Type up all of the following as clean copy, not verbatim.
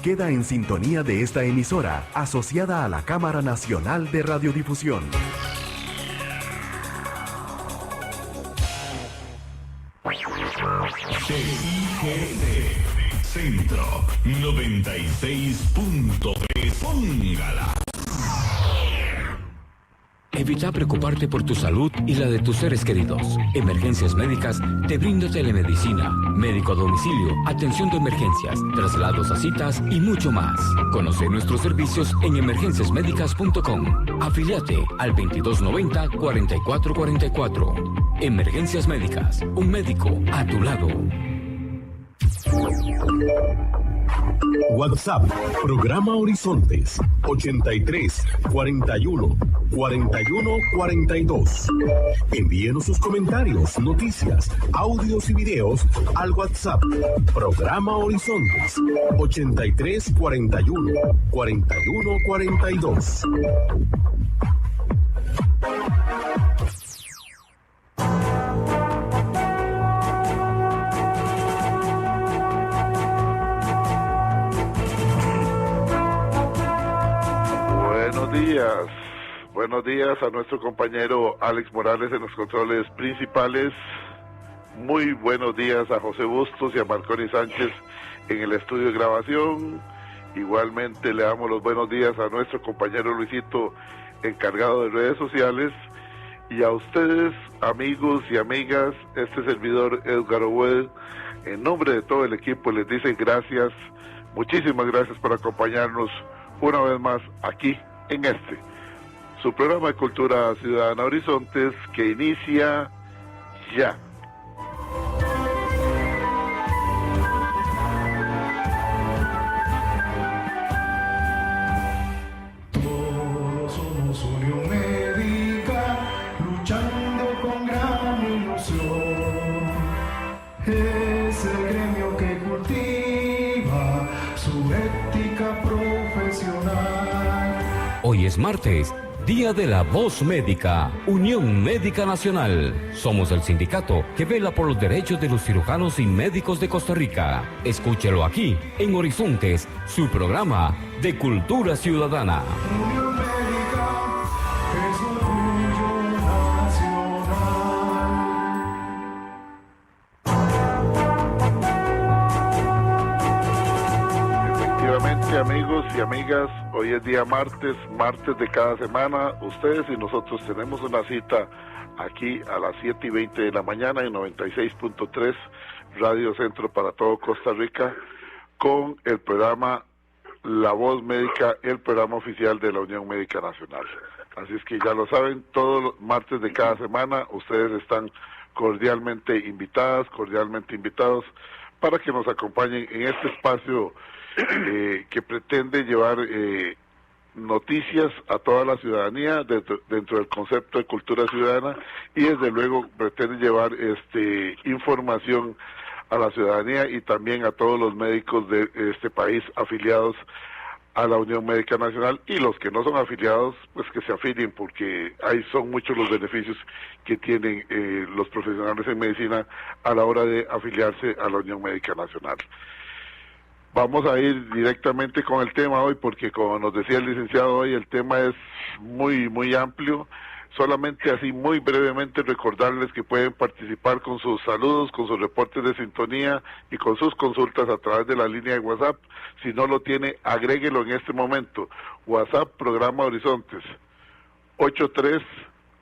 Queda en sintonía de esta emisora, asociada a la Cámara Nacional de Radiodifusión. CIGD Centro 96.3. Póngala. Evita preocuparte por tu salud y la de tus seres queridos. Emergencias Médicas te brinda telemedicina, médico a domicilio, atención de emergencias, traslados a citas y mucho más. Conoce nuestros servicios en emergenciasmedicas.com. Afíliate al 2290-4444. Emergencias Médicas, un médico a tu lado. WhatsApp, programa Horizontes, 83 41 41 42. Envíenos sus comentarios, noticias, audios y videos al WhatsApp, programa Horizontes, 83 41 41 42. Buenos días a nuestro compañero Alex Morales en los controles principales. Muy buenos días a José Bustos y a Marconi Sánchez en el estudio de grabación. Igualmente le damos los buenos días a nuestro compañero Luisito, encargado de redes sociales. Y a ustedes, amigos y amigas, este servidor Edgar Obued, en nombre de todo el equipo, les dice gracias, muchísimas gracias por acompañarnos una vez más aquí en su programa de Cultura Ciudadana Horizontes, que inicia ya. Todos somos Unión Médica, luchando con gran ilusión. Es el gremio que cultiva su ética profesional. Hoy es martes, Día de la Voz Médica, Unión Médica Nacional. Somos el sindicato que vela por los derechos de los cirujanos y médicos de Costa Rica. Escúchelo aquí, en Horizontes, su programa de Cultura Ciudadana. Unión Médica es orgullo nacional. Efectivamente, amigos y amigas, hoy es día martes de cada semana. Ustedes y nosotros tenemos una cita aquí a las 7:20 de la mañana en 96.3 Radio Centro para todo Costa Rica con el programa La Voz Médica, el programa oficial de la Unión Médica Nacional. Así es que ya lo saben, todos los martes de cada semana ustedes están cordialmente invitadas, cordialmente invitados para que nos acompañen en este espacio que pretende llevar noticias a toda la ciudadanía dentro del concepto de cultura ciudadana, y desde luego pretende llevar información a la ciudadanía y también a todos los médicos de este país afiliados a la Unión Médica Nacional, y los que no son afiliados, pues que se afilien, porque ahí son muchos los beneficios que tienen los profesionales en medicina a la hora de afiliarse a la Unión Médica Nacional. Vamos a ir directamente con el tema hoy, porque como nos decía el licenciado hoy, el tema es muy amplio. Solamente así muy brevemente recordarles que pueden participar con sus saludos, con sus reportes de sintonía y con sus consultas a través de la línea de WhatsApp. Si no lo tiene, agréguelo en este momento. WhatsApp, programa Horizontes,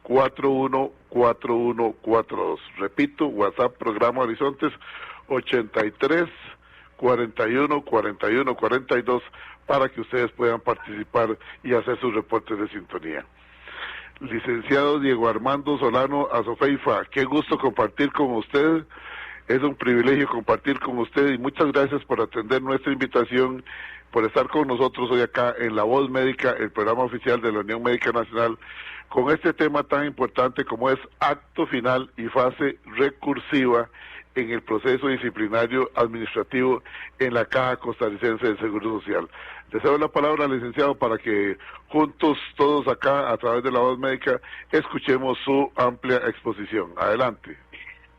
83-414142. Repito, WhatsApp, programa Horizontes, 83-414142, para que ustedes puedan participar y hacer sus reportes de sintonía. Licenciado Diego Armando Solano Azofeifa, qué gusto compartir con usted, es un privilegio compartir con usted, y muchas gracias por atender nuestra invitación, por estar con nosotros hoy acá en La Voz Médica, el programa oficial de la Unión Médica Nacional, con este tema tan importante como es acto final y fase recursiva en el proceso disciplinario administrativo en la Caja Costarricense del Seguro Social. Le cedo la palabra al licenciado para que juntos, todos acá, a través de La Voz Médica, escuchemos su amplia exposición. Adelante.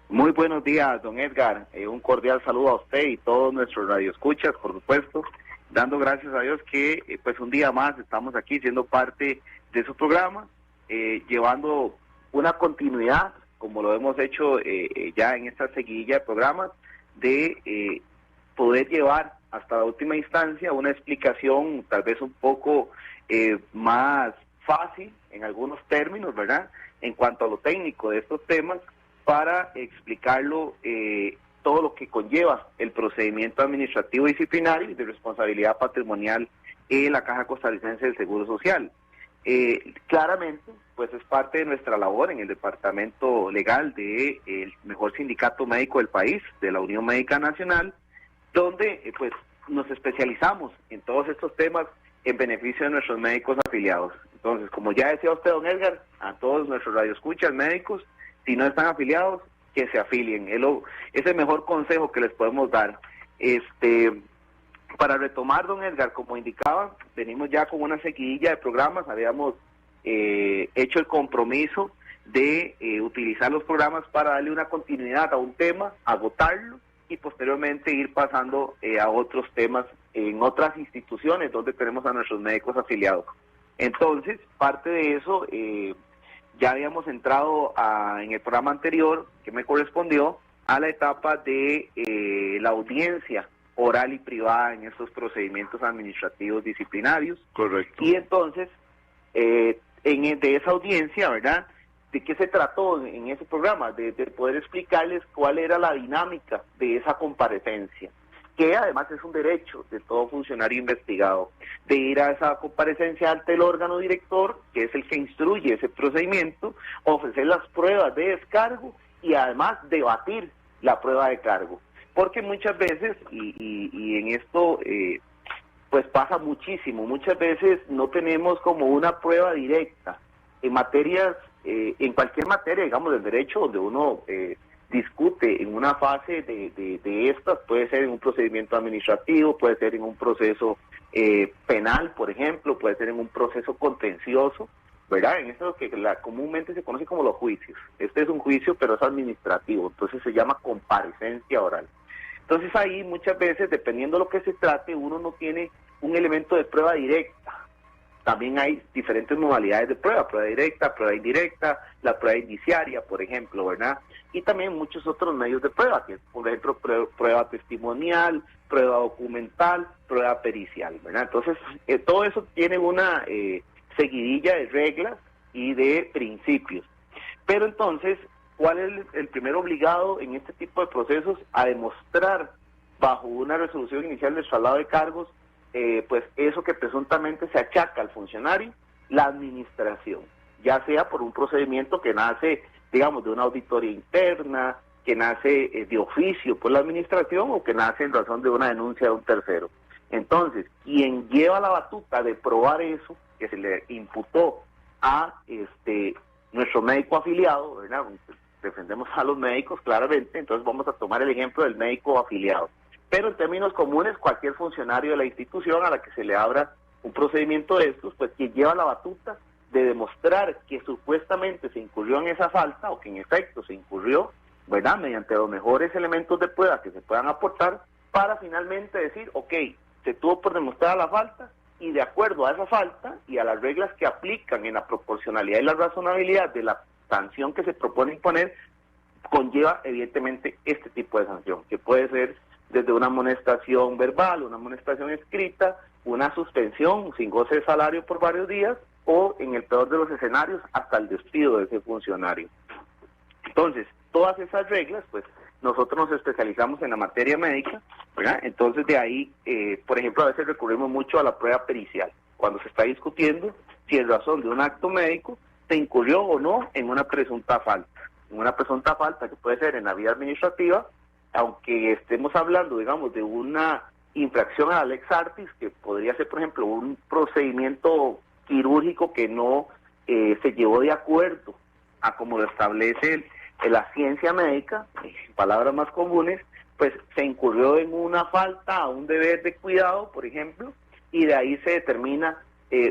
Muy buenos días, don Edgar. Un cordial saludo a usted y todos nuestros radioescuchas, por supuesto. dando gracias a Dios que pues un día más estamos aquí siendo parte de su programa, llevando una continuidad, como lo hemos hecho ya en esta seguidilla de programas, de poder llevar hasta la última instancia una explicación tal vez un poco más fácil en algunos términos, ¿verdad?, en cuanto a lo técnico de estos temas, para explicarlo todo lo que conlleva el procedimiento administrativo disciplinario y de responsabilidad patrimonial en la Caja Costarricense del Seguro Social. Claramente, pues es parte de nuestra labor en el departamento legal de el mejor sindicato médico del país, de la Unión Médica Nacional, donde pues nos especializamos en todos estos temas en beneficio de nuestros médicos afiliados. Entonces, como ya decía usted, don Edgar, a todos nuestros radioescuchas médicos, si no están afiliados, que se afilien. Es el mejor consejo que les podemos dar. Para retomar, don Edgar, como indicaba, venimos ya con una seguidilla de programas. Habíamos hecho el compromiso de utilizar los programas para darle una continuidad a un tema, agotarlo y posteriormente ir pasando a otros temas en otras instituciones donde tenemos a nuestros médicos afiliados. Entonces, parte de eso, ya habíamos entrado en el programa anterior, que me correspondió, a la etapa de la audiencia oral y privada en estos procedimientos administrativos disciplinarios. Correcto. Y entonces, de esa audiencia, ¿verdad?, ¿de qué se trató en ese programa? De poder explicarles cuál era la dinámica de esa comparecencia, que además es un derecho de todo funcionario investigado, de ir a esa comparecencia ante el órgano director, que es el que instruye ese procedimiento, ofrecer las pruebas de descargo y además debatir la prueba de cargo. Porque muchas veces, y en esto pues pasa muchísimo, muchas veces no tenemos como una prueba directa en materias, en cualquier materia, digamos, del derecho, donde uno discute en una fase de estas, puede ser en un procedimiento administrativo, puede ser en un proceso penal, por ejemplo, puede ser en un proceso contencioso, ¿verdad? En esto que comúnmente se conoce como los juicios. Este es un juicio, pero es administrativo, entonces se llama comparecencia oral. Entonces ahí muchas veces, dependiendo de lo que se trate, uno no tiene un elemento de prueba directa. También hay diferentes modalidades de prueba directa, prueba indirecta, la prueba indiciaria, por ejemplo, ¿verdad? Y también muchos otros medios de prueba, que es, por ejemplo, prueba testimonial, prueba documental, prueba pericial, ¿verdad? Entonces, todo eso tiene una seguidilla de reglas y de principios. Pero entonces, ¿cuál es el primer obligado en este tipo de procesos a demostrar bajo una resolución inicial del traslado de cargos pues eso que presuntamente se achaca al funcionario? La administración, ya sea por un procedimiento que nace, digamos, de una auditoría interna, que nace de oficio por la administración o que nace en razón de una denuncia de un tercero. Entonces, quien lleva la batuta de probar eso, que se le imputó a nuestro médico afiliado, ¿verdad? Defendemos a los médicos claramente, entonces vamos a tomar el ejemplo del médico afiliado. Pero en términos comunes, cualquier funcionario de la institución a la que se le abra un procedimiento de estos, pues quien lleva la batuta de demostrar que supuestamente se incurrió en esa falta, o que en efecto se incurrió, ¿verdad?, mediante los mejores elementos de prueba que se puedan aportar, para finalmente decir, ok, se tuvo por demostrar la falta, y de acuerdo a esa falta y a las reglas que aplican en la proporcionalidad y la razonabilidad de la sanción que se propone imponer, conlleva evidentemente este tipo de sanción, que puede ser desde una amonestación verbal, una amonestación escrita, una suspensión sin goce de salario por varios días, o en el peor de los escenarios, hasta el despido de ese funcionario. Entonces, todas esas reglas, pues nosotros nos especializamos en la materia médica, ¿verdad? Entonces de ahí, por ejemplo, a veces recurrimos mucho a la prueba pericial, cuando se está discutiendo si en razón de un acto médico se incurrió o no en una presunta falta. En una presunta falta que puede ser en la vía administrativa, aunque estemos hablando, digamos, de una infracción a la lex artis, que podría ser, por ejemplo, un procedimiento quirúrgico que no se llevó de acuerdo a como lo establece la ciencia médica, en palabras más comunes, pues se incurrió en una falta a un deber de cuidado, por ejemplo, y de ahí se determina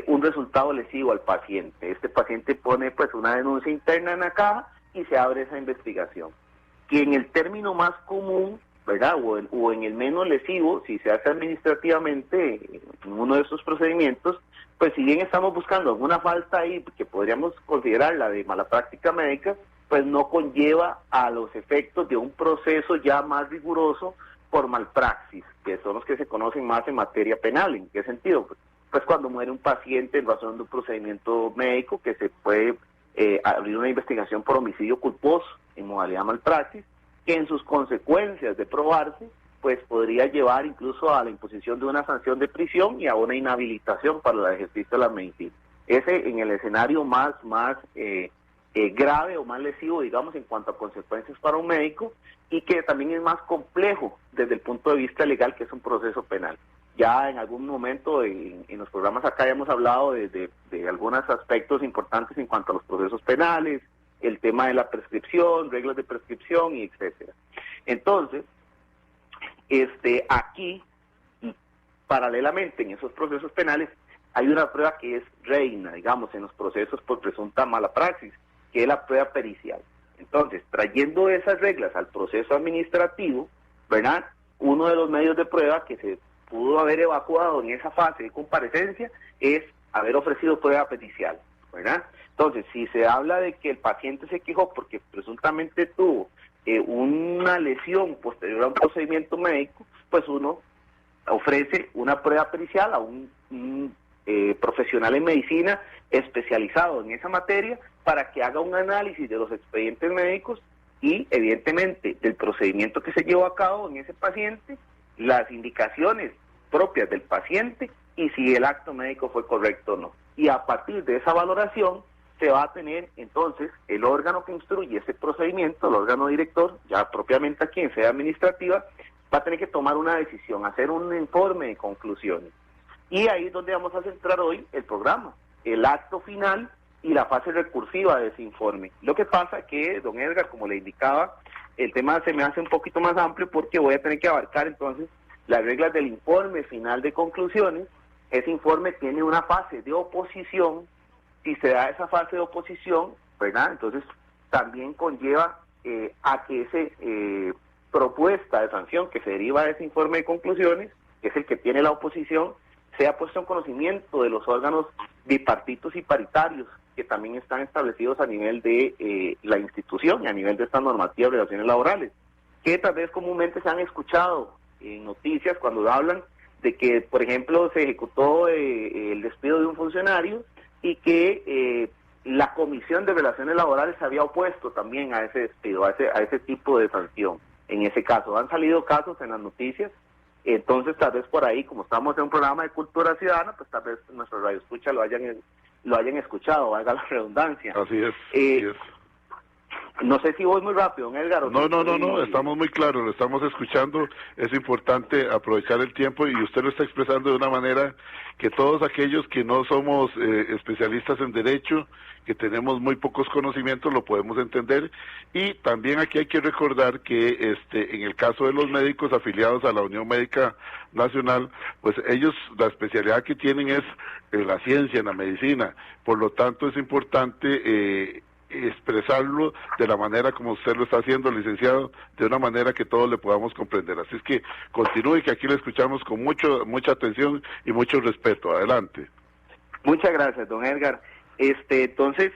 un resultado lesivo al paciente. Este paciente pone pues una denuncia interna en la caja y se abre esa investigación, que en el término más común ¿verdad? O en el menos lesivo, si se hace administrativamente en uno de estos procedimientos, pues si bien estamos buscando alguna falta ahí que podríamos considerarla de mala práctica médica, pues no conlleva a los efectos de un proceso ya más riguroso por malpraxis, que son los que se conocen más en materia penal. ¿En qué sentido? Pues cuando muere un paciente en razón de un procedimiento médico, que se puede abrir una investigación por homicidio culposo en modalidad malpraxis, que en sus consecuencias de probarse, pues podría llevar incluso a la imposición de una sanción de prisión y a una inhabilitación para el ejercicio de la medicina. Ese en el escenario más grave o más lesivo, digamos, en cuanto a consecuencias para un médico, y que también es más complejo desde el punto de vista legal, que es un proceso penal. Ya en algún momento en los programas acá ya hemos hablado de algunos aspectos importantes en cuanto a los procesos penales, el tema de la prescripción, reglas de prescripción y etcétera. Entonces, aquí, paralelamente en esos procesos penales, hay una prueba que es reina, digamos, en los procesos por presunta mala praxis, que es la prueba pericial. Entonces, trayendo esas reglas al proceso administrativo, ¿verdad? Uno de los medios de prueba que se pudo haber evacuado en esa fase de comparecencia es haber ofrecido prueba pericial, ¿verdad? Entonces, si se habla de que el paciente se quejó porque presuntamente tuvo una lesión posterior a un procedimiento médico, pues uno ofrece una prueba pericial a un profesional en medicina especializado en esa materia para que haga un análisis de los expedientes médicos y, evidentemente, del procedimiento que se llevó a cabo en ese paciente, las indicaciones propias del paciente y si el acto médico fue correcto o no. Y a partir de esa valoración se va a tener entonces el órgano que instruye ese procedimiento, el órgano director, ya propiamente aquí en sede administrativa, va a tener que tomar una decisión, hacer un informe de conclusiones. Y ahí es donde vamos a centrar hoy el programa, el acto final y la fase recursiva de ese informe. Lo que pasa es que, don Edgar, como le indicaba, el tema se me hace un poquito más amplio porque voy a tener que abarcar entonces las reglas del informe final de conclusiones. Ese informe tiene una fase de oposición. Si se da esa fase de oposición, ¿verdad? Entonces también conlleva a que esa propuesta de sanción que se deriva de ese informe de conclusiones, que es el que tiene la oposición, sea puesto en conocimiento de los órganos bipartitos y paritarios que también están establecidos a nivel de la institución y a nivel de esta normativa de relaciones laborales, que tal vez comúnmente se han escuchado en noticias cuando hablan de que, por ejemplo, se ejecutó el despido de un funcionario y que la Comisión de Relaciones Laborales se había opuesto también a ese despido, a ese tipo de sanción. En ese caso, han salido casos en las noticias. Entonces, tal vez por ahí, como estamos en un programa de cultura ciudadana, pues tal vez nuestros radioescuchas lo hayan escuchado, valga la redundancia. Así es. No sé si voy muy rápido, don Edgar. No, estamos muy claros, lo estamos escuchando. Es importante aprovechar el tiempo y usted lo está expresando de una manera que todos aquellos que no somos especialistas en derecho, que tenemos muy pocos conocimientos, lo podemos entender. Y también aquí hay que recordar que en el caso de los médicos afiliados a la Unión Médica Nacional, pues ellos, la especialidad que tienen es la ciencia, en la medicina. Por lo tanto, es importante expresarlo de la manera como usted lo está haciendo, licenciado, de una manera que todos le podamos comprender. Así es que continúe, que aquí le escuchamos con mucha atención y mucho respeto. Adelante. Muchas gracias, don Edgar. Entonces,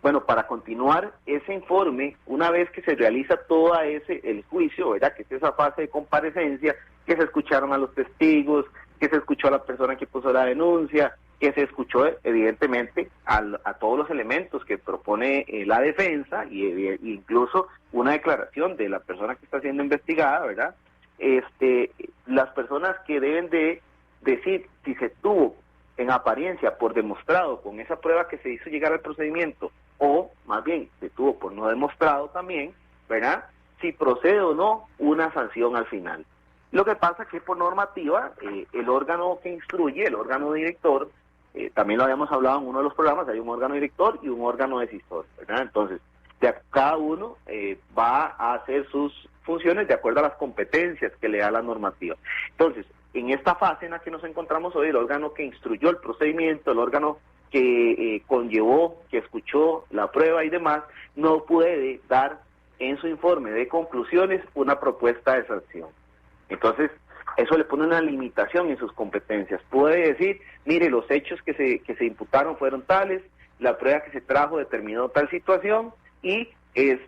bueno, para continuar ese informe, una vez que se realiza todo el juicio, ¿verdad?, que es esa fase de comparecencia, que se escucharon a los testigos, que se escuchó a la persona que puso la denuncia, que se escuchó evidentemente a todos los elementos que propone la defensa y incluso una declaración de la persona que está siendo investigada, ¿verdad? Las personas que deben de decir si se tuvo en apariencia por demostrado con esa prueba que se hizo llegar al procedimiento, o más bien se tuvo por no demostrado también, ¿verdad?, si procede o no una sanción al final. Lo que pasa es que por normativa, el órgano que instruye, el órgano director, también lo habíamos hablado en uno de los programas, hay un órgano director y un órgano decisor, ¿verdad? Entonces, cada uno va a hacer sus funciones de acuerdo a las competencias que le da la normativa. Entonces, en esta fase en la que nos encontramos hoy, el órgano que instruyó el procedimiento, el órgano que conllevó, que escuchó la prueba y demás, no puede dar en su informe de conclusiones una propuesta de sanción. Entonces, eso le pone una limitación en sus competencias. Puede decir, mire, los hechos que se imputaron fueron tales, la prueba que se trajo determinó tal situación y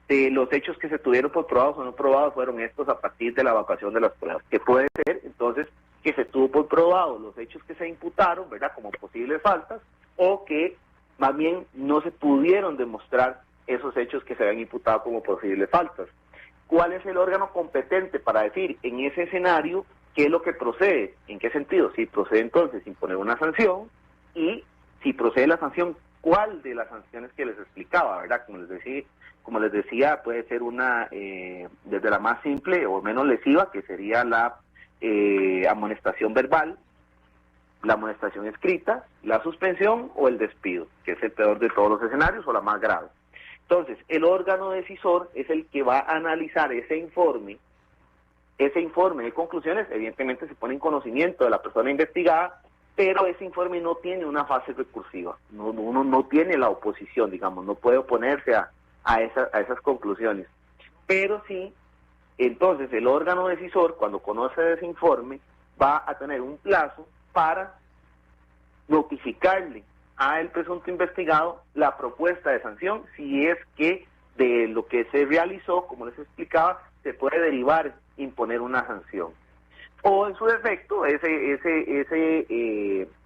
los hechos que se tuvieron por probados o no probados fueron estos a partir de la evacuación de las pruebas. Que puede ser, entonces, que se tuvo por probados los hechos que se imputaron, ¿verdad?, como posibles faltas, o que más bien no se pudieron demostrar esos hechos que se habían imputado como posibles faltas. ¿Cuál es el órgano competente para decir en ese escenario qué es lo que procede? ¿En qué sentido? Si procede entonces imponer una sanción, y si procede la sanción, ¿cuál de las sanciones que les explicaba, verdad? Como les decía, puede ser una desde la más simple o menos lesiva, que sería la amonestación verbal, la amonestación escrita, la suspensión o el despido, que es el peor de todos los escenarios o la más grave. Entonces, el órgano decisor es el que va a analizar ese informe de conclusiones. Evidentemente se pone en conocimiento de la persona investigada, pero ese informe no tiene una fase recursiva, uno no tiene la oposición, digamos, no puede oponerse a esas conclusiones. Pero sí, entonces el órgano decisor, cuando conoce ese informe, va a tener un plazo para notificarle al presunto investigado la propuesta de sanción, si es que de lo que se realizó, como les explicaba, se puede derivar imponer una sanción. O en su defecto,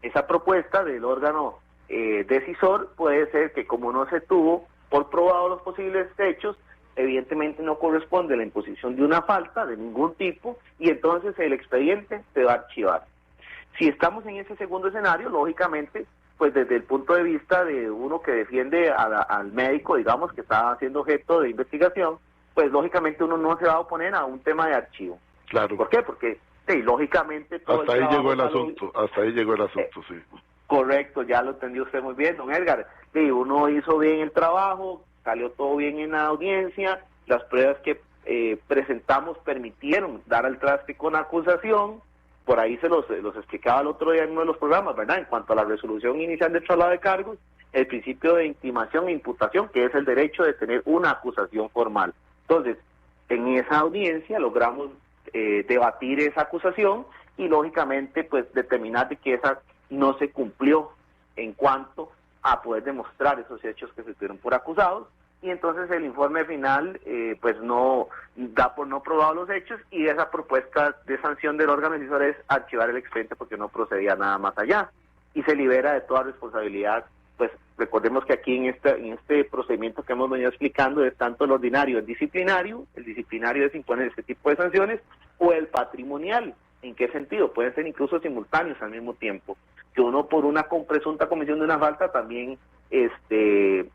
esa propuesta del órgano decisor puede ser que, como no se tuvo por probado los posibles hechos, evidentemente no corresponde a la imposición de una falta de ningún tipo, y entonces el expediente se va a archivar. Si estamos en ese segundo escenario, lógicamente, pues desde el punto de vista de uno que defiende al médico, digamos, que está siendo objeto de investigación, pues lógicamente uno no se va a oponer a un tema de archivo. Claro. ¿Por qué? Porque sí, lógicamente todo hasta ahí llegó el asunto, sí. Correcto, ya lo entendió usted muy bien, don Edgar. Sí, uno hizo bien el trabajo, salió todo bien en la audiencia, las pruebas que presentamos permitieron dar al traste con la acusación. Por ahí se los explicaba el otro día en uno de los programas, ¿verdad? En cuanto a la resolución inicial del traslado de cargos, el principio de intimación e imputación, que es el derecho de tener una acusación formal. Entonces, en esa audiencia logramos debatir esa acusación y, lógicamente, pues determinar de que esa no se cumplió en cuanto a poder demostrar esos hechos que se tuvieron por acusados. Y entonces el informe final pues no da por no probado los hechos, y esa propuesta de sanción del órgano decisor es archivar el expediente porque no procedía nada más allá y se libera de toda responsabilidad. Pues recordemos que aquí en este procedimiento que hemos venido explicando es tanto el ordinario, el disciplinario es imponer este tipo de sanciones, o el patrimonial. ¿En qué sentido? Pueden ser incluso simultáneos al mismo tiempo, que uno por una presunta comisión de una falta también se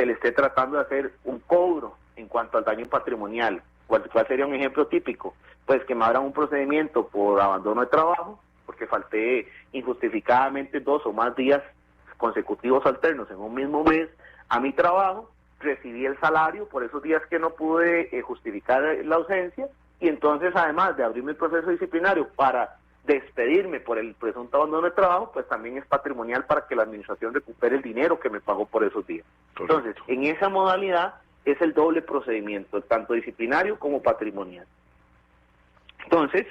le esté tratando de hacer un cobro en cuanto al daño patrimonial. ¿Cuál sería un ejemplo típico? Pues que me abran un procedimiento por abandono de trabajo, porque falté injustificadamente 2 o más días consecutivos alternos en un mismo mes a mi trabajo, recibí el salario por esos días que no pude justificar la ausencia, y entonces, además de abrirme el proceso disciplinario para despedirme por el presunto abandono de trabajo, pues también es patrimonial para que la administración recupere el dinero que me pagó por esos días. Correcto. Entonces, en esa modalidad es el doble procedimiento, tanto disciplinario como patrimonial. Entonces,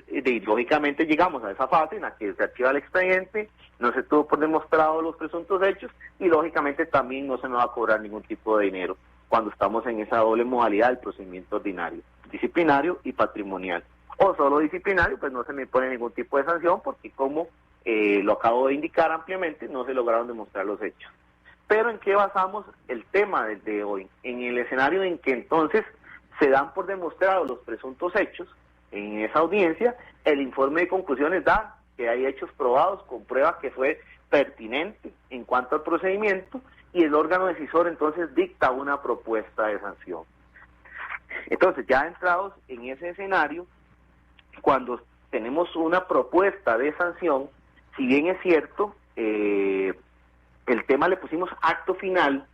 lógicamente llegamos a esa fase en la que se archiva el expediente, no se tuvo por demostrado los presuntos hechos, y lógicamente también no se me va a cobrar ningún tipo de dinero cuando estamos en esa doble modalidad del procedimiento ordinario, disciplinario y patrimonial. O solo disciplinario, pues no se me pone ningún tipo de sanción, porque como lo acabo de indicar ampliamente, no se lograron demostrar los hechos. Pero ¿en qué basamos el tema de hoy? En el escenario en que entonces se dan por demostrados los presuntos hechos. En esa audiencia, el informe de conclusiones da que hay hechos probados con prueba que fue pertinente en cuanto al procedimiento, y el órgano decisor entonces dicta una propuesta de sanción. Entonces, ya entrados en ese escenario, cuando tenemos una propuesta de sanción, si bien es cierto, el tema le pusimos acto final,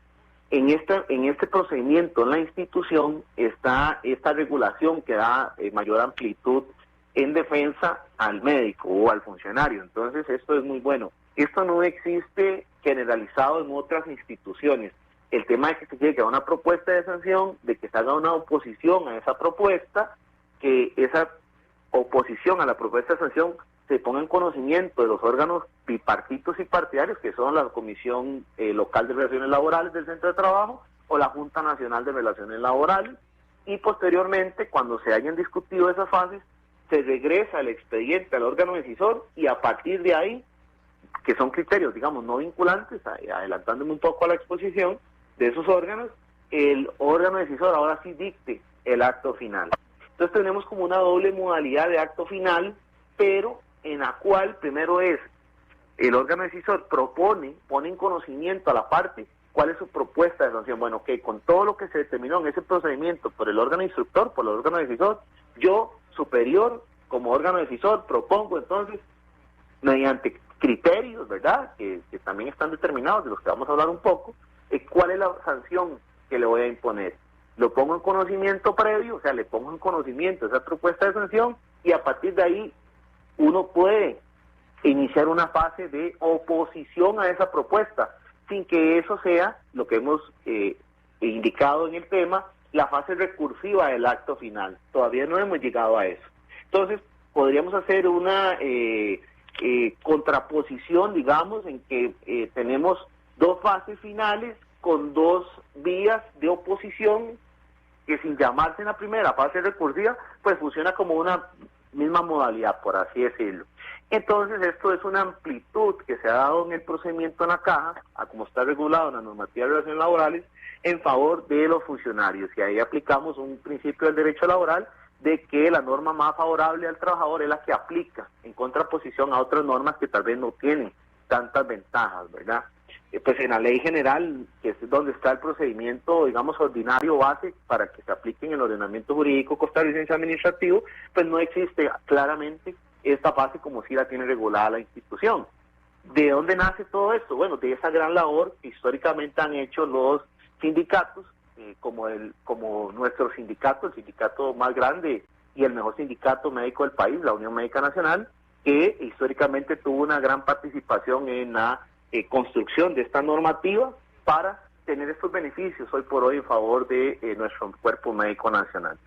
en este procedimiento en la institución está esta regulación que da mayor amplitud en defensa al médico o al funcionario. Entonces esto es muy bueno. Esto no existe generalizado en otras instituciones. el tema es que se llegue a una propuesta de sanción, de que se haga una oposición a esa propuesta, que esa oposición a la propuesta de sanción se ponga en conocimiento de los órganos bipartitos y partidarios, que son la Comisión Local de Relaciones Laborales del Centro de Trabajo o la Junta Nacional de Relaciones Laborales, y posteriormente, cuando se hayan discutido esas fases, se regresa el expediente al órgano decisor, y a partir de ahí, que son criterios, digamos, no vinculantes, adelantándome un poco a la exposición de esos órganos, el órgano decisor ahora sí dicte el acto final. Entonces tenemos como una doble modalidad de acto final, pero en la cual primero es el órgano decisor pone en conocimiento a la parte cuál es su propuesta de sanción. Bueno, que con todo lo que se determinó en ese procedimiento por el órgano instructor, por el órgano decisor, yo, superior, como órgano decisor, propongo entonces, mediante criterios, ¿verdad?, que también están determinados, de los que vamos a hablar un poco, cuál es la sanción que le voy a imponer. Lo pongo en conocimiento previo, o sea, le pongo en conocimiento esa propuesta de sanción, y a partir de ahí uno puede iniciar una fase de oposición a esa propuesta, sin que eso sea lo que hemos indicado en el tema, la fase recursiva del acto final. Todavía no hemos llegado a eso. Entonces, podríamos hacer una contraposición, digamos, en que tenemos dos fases finales con dos vías de oposición, que sin llamarse en la primera fase recursiva, pues funciona como una misma modalidad, por así decirlo. Entonces, esto es una amplitud que se ha dado en el procedimiento en la Caja, a como está regulado en la normativa de relaciones laborales, en favor de los funcionarios. Y ahí aplicamos un principio del derecho laboral, de que la norma más favorable al trabajador es la que aplica, en contraposición a otras normas que tal vez no tienen tantas ventajas, ¿verdad? Pues en la ley general, que es donde está el procedimiento, digamos, ordinario base para que se aplique en el ordenamiento jurídico costarricense administrativo, pues no existe claramente esta fase como si la tiene regulada la institución. ¿De dónde nace todo esto? Bueno, de esa gran labor que históricamente han hecho los sindicatos, como nuestro sindicato, el sindicato más grande y el mejor sindicato médico del país, la Unión Médica Nacional, que históricamente tuvo una gran participación en la construcción de esta normativa para tener estos beneficios hoy por hoy en favor de nuestro cuerpo médico nacional.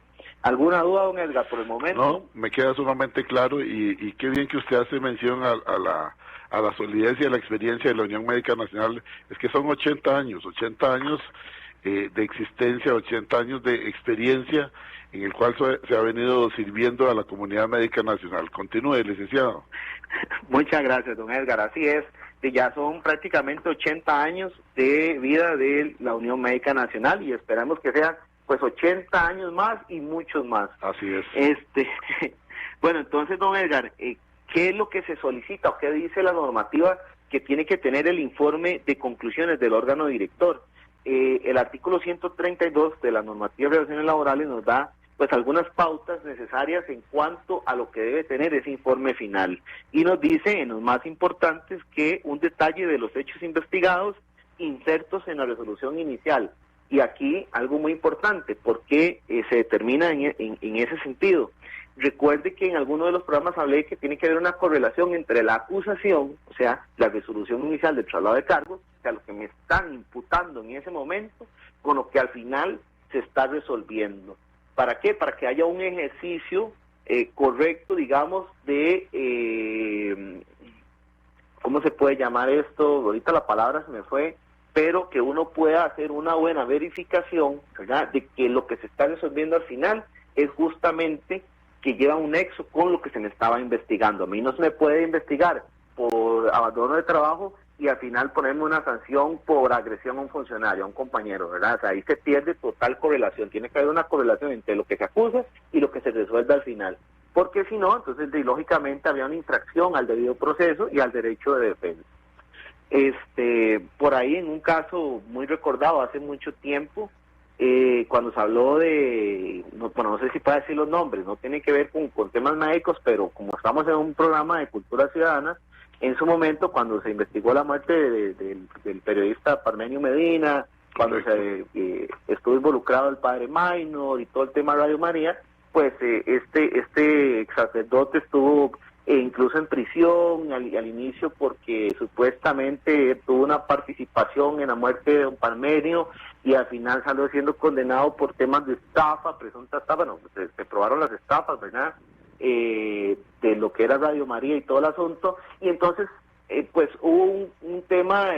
¿Alguna duda, don Edgar, por el momento? No, me queda sumamente claro, y qué bien que usted hace mención a la solidez y a la experiencia de la Unión Médica Nacional. Es que son 80 años de existencia, 80 años de experiencia en el cual se ha venido sirviendo a la comunidad médica nacional. Continúe, licenciado. Muchas gracias, don Edgar. Así es, ya son prácticamente 80 años de vida de la Unión Médica Nacional, y esperamos que sean pues 80 años más y muchos más. Así es. Bueno, entonces, don Edgar, ¿qué es lo que se solicita o qué dice la normativa que tiene que tener el informe de conclusiones del órgano director? El artículo 132 de la normativa de relaciones laborales nos da pues algunas pautas necesarias en cuanto a lo que debe tener ese informe final, y nos dice en los más importantes que un detalle de los hechos investigados insertos en la resolución inicial. Y aquí algo muy importante, porque se determina en ese sentido. Recuerde que en alguno de los programas hablé que tiene que haber una correlación entre la acusación, o sea, la resolución inicial del traslado de cargos, o sea, lo que me están imputando en ese momento, con lo que al final se está resolviendo. ¿Para qué? Para que haya un ejercicio correcto, digamos, de, ¿cómo se puede llamar esto? Ahorita la palabra se me fue, pero que uno pueda hacer una buena verificación, ¿verdad?, de que lo que se está resolviendo al final es justamente que lleva un nexo con lo que se me estaba investigando. A mí no se me puede investigar por abandono de trabajo y al final ponerme una sanción por agresión a un funcionario, a un compañero, ¿verdad? O sea, ahí se pierde total correlación. Tiene que haber una correlación entre lo que se acusa y lo que se resuelve al final. Porque si no, entonces lógicamente había una infracción al debido proceso y al derecho de defensa. Por ahí en un caso muy recordado hace mucho tiempo, cuando se habló de, no sé si puedo decir los nombres, no tiene que ver con temas médicos, pero como estamos en un programa de cultura ciudadana, en su momento cuando se investigó la muerte del periodista Parmenio Medina, cuando se estuvo involucrado el padre Maynor y todo el tema Radio María, pues este ex sacerdote estuvo incluso en prisión al inicio porque supuestamente tuvo una participación en la muerte de don Parmenio y al final salió siendo condenado por temas de estafa, presunta estafa, bueno, se probaron las estafas, ¿verdad? De lo que era Radio María y todo el asunto, y entonces pues hubo un tema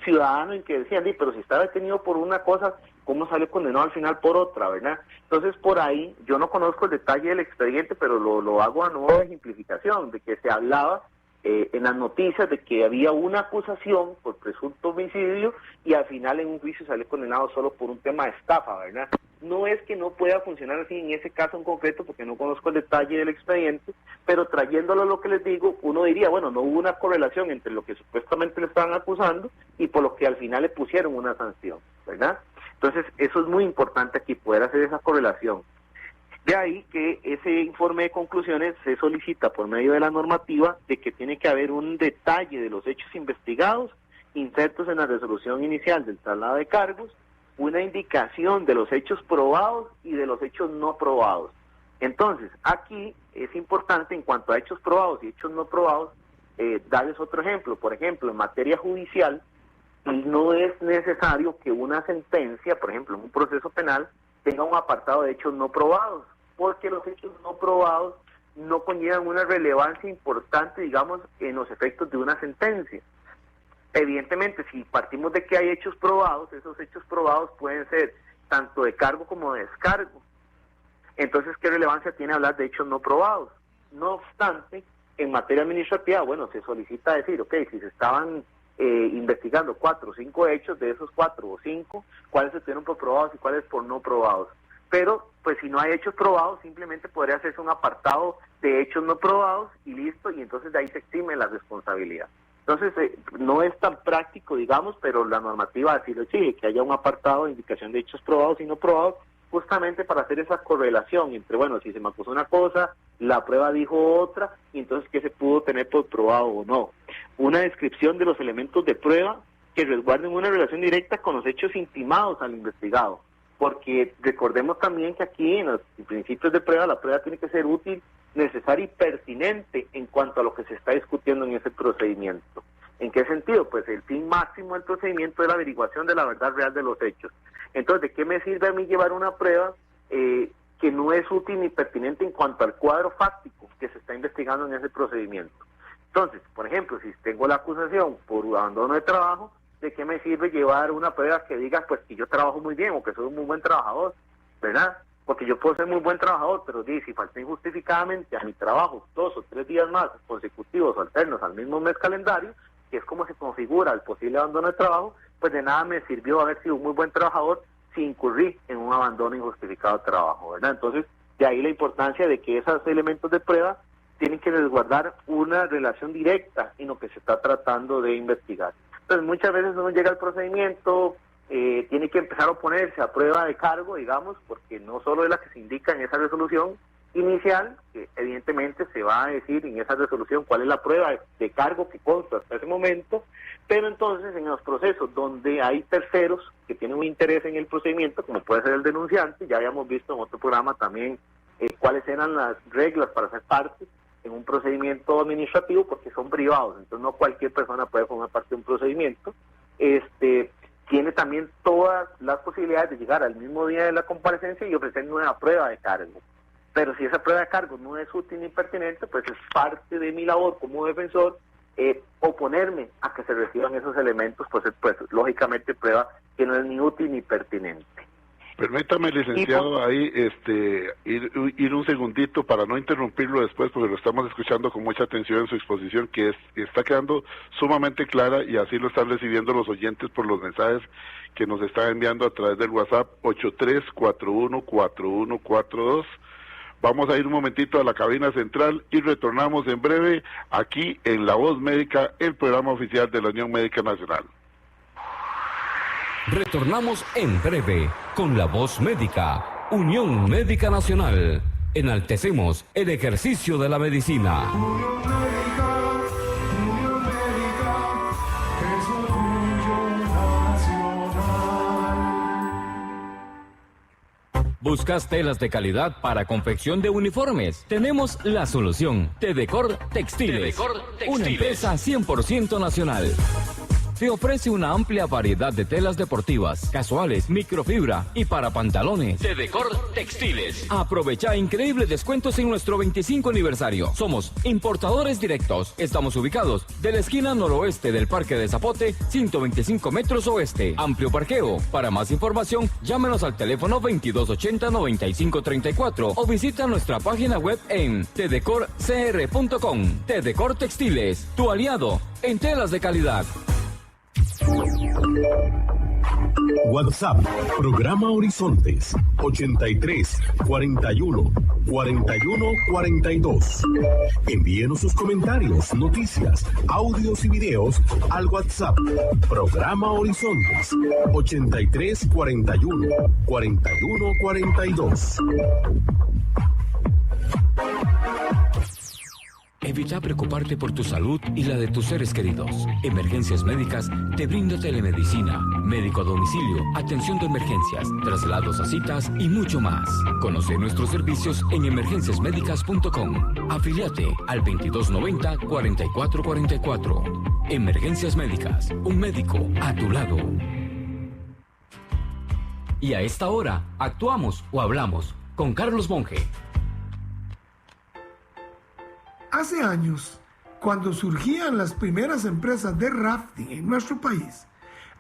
ciudadano en que decían, pero si está detenido por una cosa, ¿cómo salió condenado al final por otra, verdad? Entonces por ahí, yo no conozco el detalle del expediente, pero lo hago a nueva ejemplificación, de que se hablaba en las noticias de que había una acusación por presunto homicidio y al final en un juicio salió condenado solo por un tema de estafa, ¿verdad? No es que no pueda funcionar así en ese caso en concreto, porque no conozco el detalle del expediente, pero trayéndolo a lo que les digo, uno diría, bueno, no hubo una correlación entre lo que supuestamente le estaban acusando y por lo que al final le pusieron una sanción, ¿verdad? Entonces, eso es muy importante aquí, poder hacer esa correlación. De ahí que ese informe de conclusiones se solicita por medio de la normativa de que tiene que haber un detalle de los hechos investigados, insertos en la resolución inicial del traslado de cargos, una indicación de los hechos probados y de los hechos no probados. Entonces, aquí es importante en cuanto a hechos probados y hechos no probados, darles otro ejemplo. Por ejemplo, en materia judicial, no es necesario que una sentencia, por ejemplo, en un proceso penal, tenga un apartado de hechos no probados, porque los hechos no probados no conllevan una relevancia importante, digamos, en los efectos de una sentencia. Evidentemente, si partimos de que hay hechos probados, esos hechos probados pueden ser tanto de cargo como de descargo. Entonces, ¿qué relevancia tiene hablar de hechos no probados? No obstante, en materia administrativa, bueno, se solicita decir, ok, si se estaban investigando 4 o 5 hechos, de esos 4 o 5, cuáles se tienen por probados y cuáles por no probados. Pero, pues si no hay hechos probados, simplemente podría hacerse un apartado de hechos no probados y listo, y entonces de ahí se exime la responsabilidad. Entonces, no es tan práctico, digamos, pero la normativa así lo exige, que haya un apartado de indicación de hechos probados y no probados, justamente para hacer esa correlación entre, bueno, si se me acusó una cosa, la prueba dijo otra, y entonces qué se pudo tener por probado o no. Una descripción de los elementos de prueba que resguarden una relación directa con los hechos intimados al investigado, porque recordemos también que aquí en los principios de prueba, la prueba tiene que ser útil, necesaria y pertinente en cuanto a lo que se está discutiendo en ese procedimiento. ¿En qué sentido? Pues el fin máximo del procedimiento es la averiguación de la verdad real de los hechos. Entonces, ¿de qué me sirve a mí llevar una prueba que no es útil ni pertinente en cuanto al cuadro fáctico que se está investigando en ese procedimiento? Entonces, por ejemplo, si tengo la acusación por abandono de trabajo, ¿de qué me sirve llevar una prueba que diga pues que yo trabajo muy bien o que soy un muy buen trabajador, ¿verdad? Porque yo puedo ser muy buen trabajador, pero si falté injustificadamente a mi trabajo 2 o 3 días más consecutivos o alternos al mismo mes calendario, que es como se configura el posible abandono de trabajo, pues de nada me sirvió haber sido un muy buen trabajador si incurrí en un abandono injustificado de trabajo, ¿verdad? Entonces, de ahí la importancia de que esos elementos de prueba tienen que resguardar una relación directa en lo que se está tratando de investigar. Entonces, muchas veces uno llega al procedimiento, tiene que empezar a oponerse a prueba de cargo, digamos, porque no solo es la que se indica en esa resolución inicial, que evidentemente se va a decir en esa resolución cuál es la prueba de cargo que consta hasta ese momento, pero entonces en los procesos donde hay terceros que tienen un interés en el procedimiento, como puede ser el denunciante, ya habíamos visto en otro programa también cuáles eran las reglas para ser parte en un procedimiento administrativo, porque son privados, entonces no cualquier persona puede formar parte de un procedimiento, tiene también todas las posibilidades de llegar al mismo día de la comparecencia y ofrecer nueva prueba de cargo. Pero si esa prueba de cargo no es útil ni pertinente, pues es parte de mi labor como defensor oponerme a que se reciban esos elementos, pues lógicamente prueba que no es ni útil ni pertinente. Permítame, licenciado, ahí ir un segundito para no interrumpirlo después, porque lo estamos escuchando con mucha atención en su exposición, que está quedando sumamente clara, y así lo están recibiendo los oyentes por los mensajes que nos están enviando a través del WhatsApp 83414142. Vamos a ir un momentito a la cabina central y retornamos en breve aquí en La Voz Médica, el programa oficial de la Unión Médica Nacional. Retornamos en breve con La Voz Médica, Unión Médica Nacional. Enaltecemos el ejercicio de la medicina. Unión Médica, es orgullo nacional. ¿Buscas telas de calidad para confección de uniformes? Tenemos la solución. Tedecor Textiles, una empresa 100% nacional. Te ofrece una amplia variedad de telas deportivas, casuales, microfibra y para pantalones. Tedecor Textiles. Aprovecha increíbles descuentos en nuestro 25 aniversario. Somos importadores directos. Estamos ubicados de la esquina noroeste del Parque de Zapote, 125 metros oeste. Amplio parqueo. Para más información, llámenos al teléfono 2280-9534 o visita nuestra página web en tedecorcr.com. Tedecor Textiles, tu aliado en telas de calidad. WhatsApp, programa Horizontes, 83 41 41 42. Envíenos sus comentarios, noticias, audios y videos al WhatsApp, programa Horizontes, 83 41 41 42. Evita preocuparte por tu salud y la de tus seres queridos. Emergencias Médicas te brinda telemedicina, médico a domicilio, atención de emergencias, traslados a citas y mucho más. Conoce nuestros servicios en emergenciasmedicas.com. Afíliate al 2290-4444. Emergencias Médicas, un médico a tu lado. Y a esta hora, actuamos o hablamos con Carlos Monge. Hace años, cuando surgían las primeras empresas de rafting en nuestro país,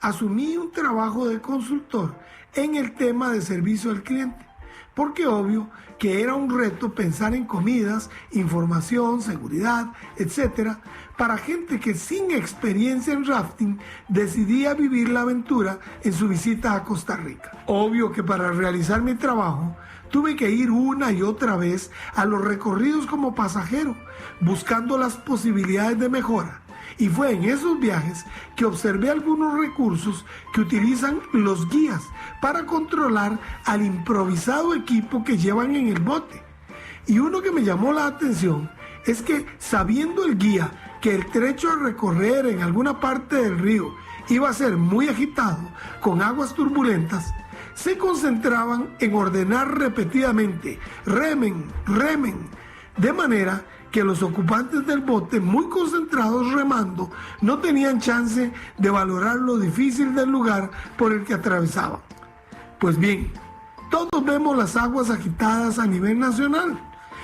asumí un trabajo de consultor en el tema de servicio al cliente, porque obvio que era un reto pensar en comidas, información, seguridad, etcétera, para gente que sin experiencia en rafting decidía vivir la aventura en su visita a Costa Rica. Obvio que para realizar mi trabajo tuve que ir una y otra vez a los recorridos como pasajero, buscando las posibilidades de mejora. Y fue en esos viajes que observé algunos recursos que utilizan los guías para controlar al improvisado equipo que llevan en el bote. Y uno que me llamó la atención es que, sabiendo el guía que el trecho a recorrer en alguna parte del río iba a ser muy agitado, con aguas turbulentas, se concentraban en ordenar repetidamente: remen, remen, de manera que los ocupantes del bote, muy concentrados remando, no tenían chance de valorar lo difícil del lugar por el que atravesaban. Pues bien, todos vemos las aguas agitadas a nivel nacional.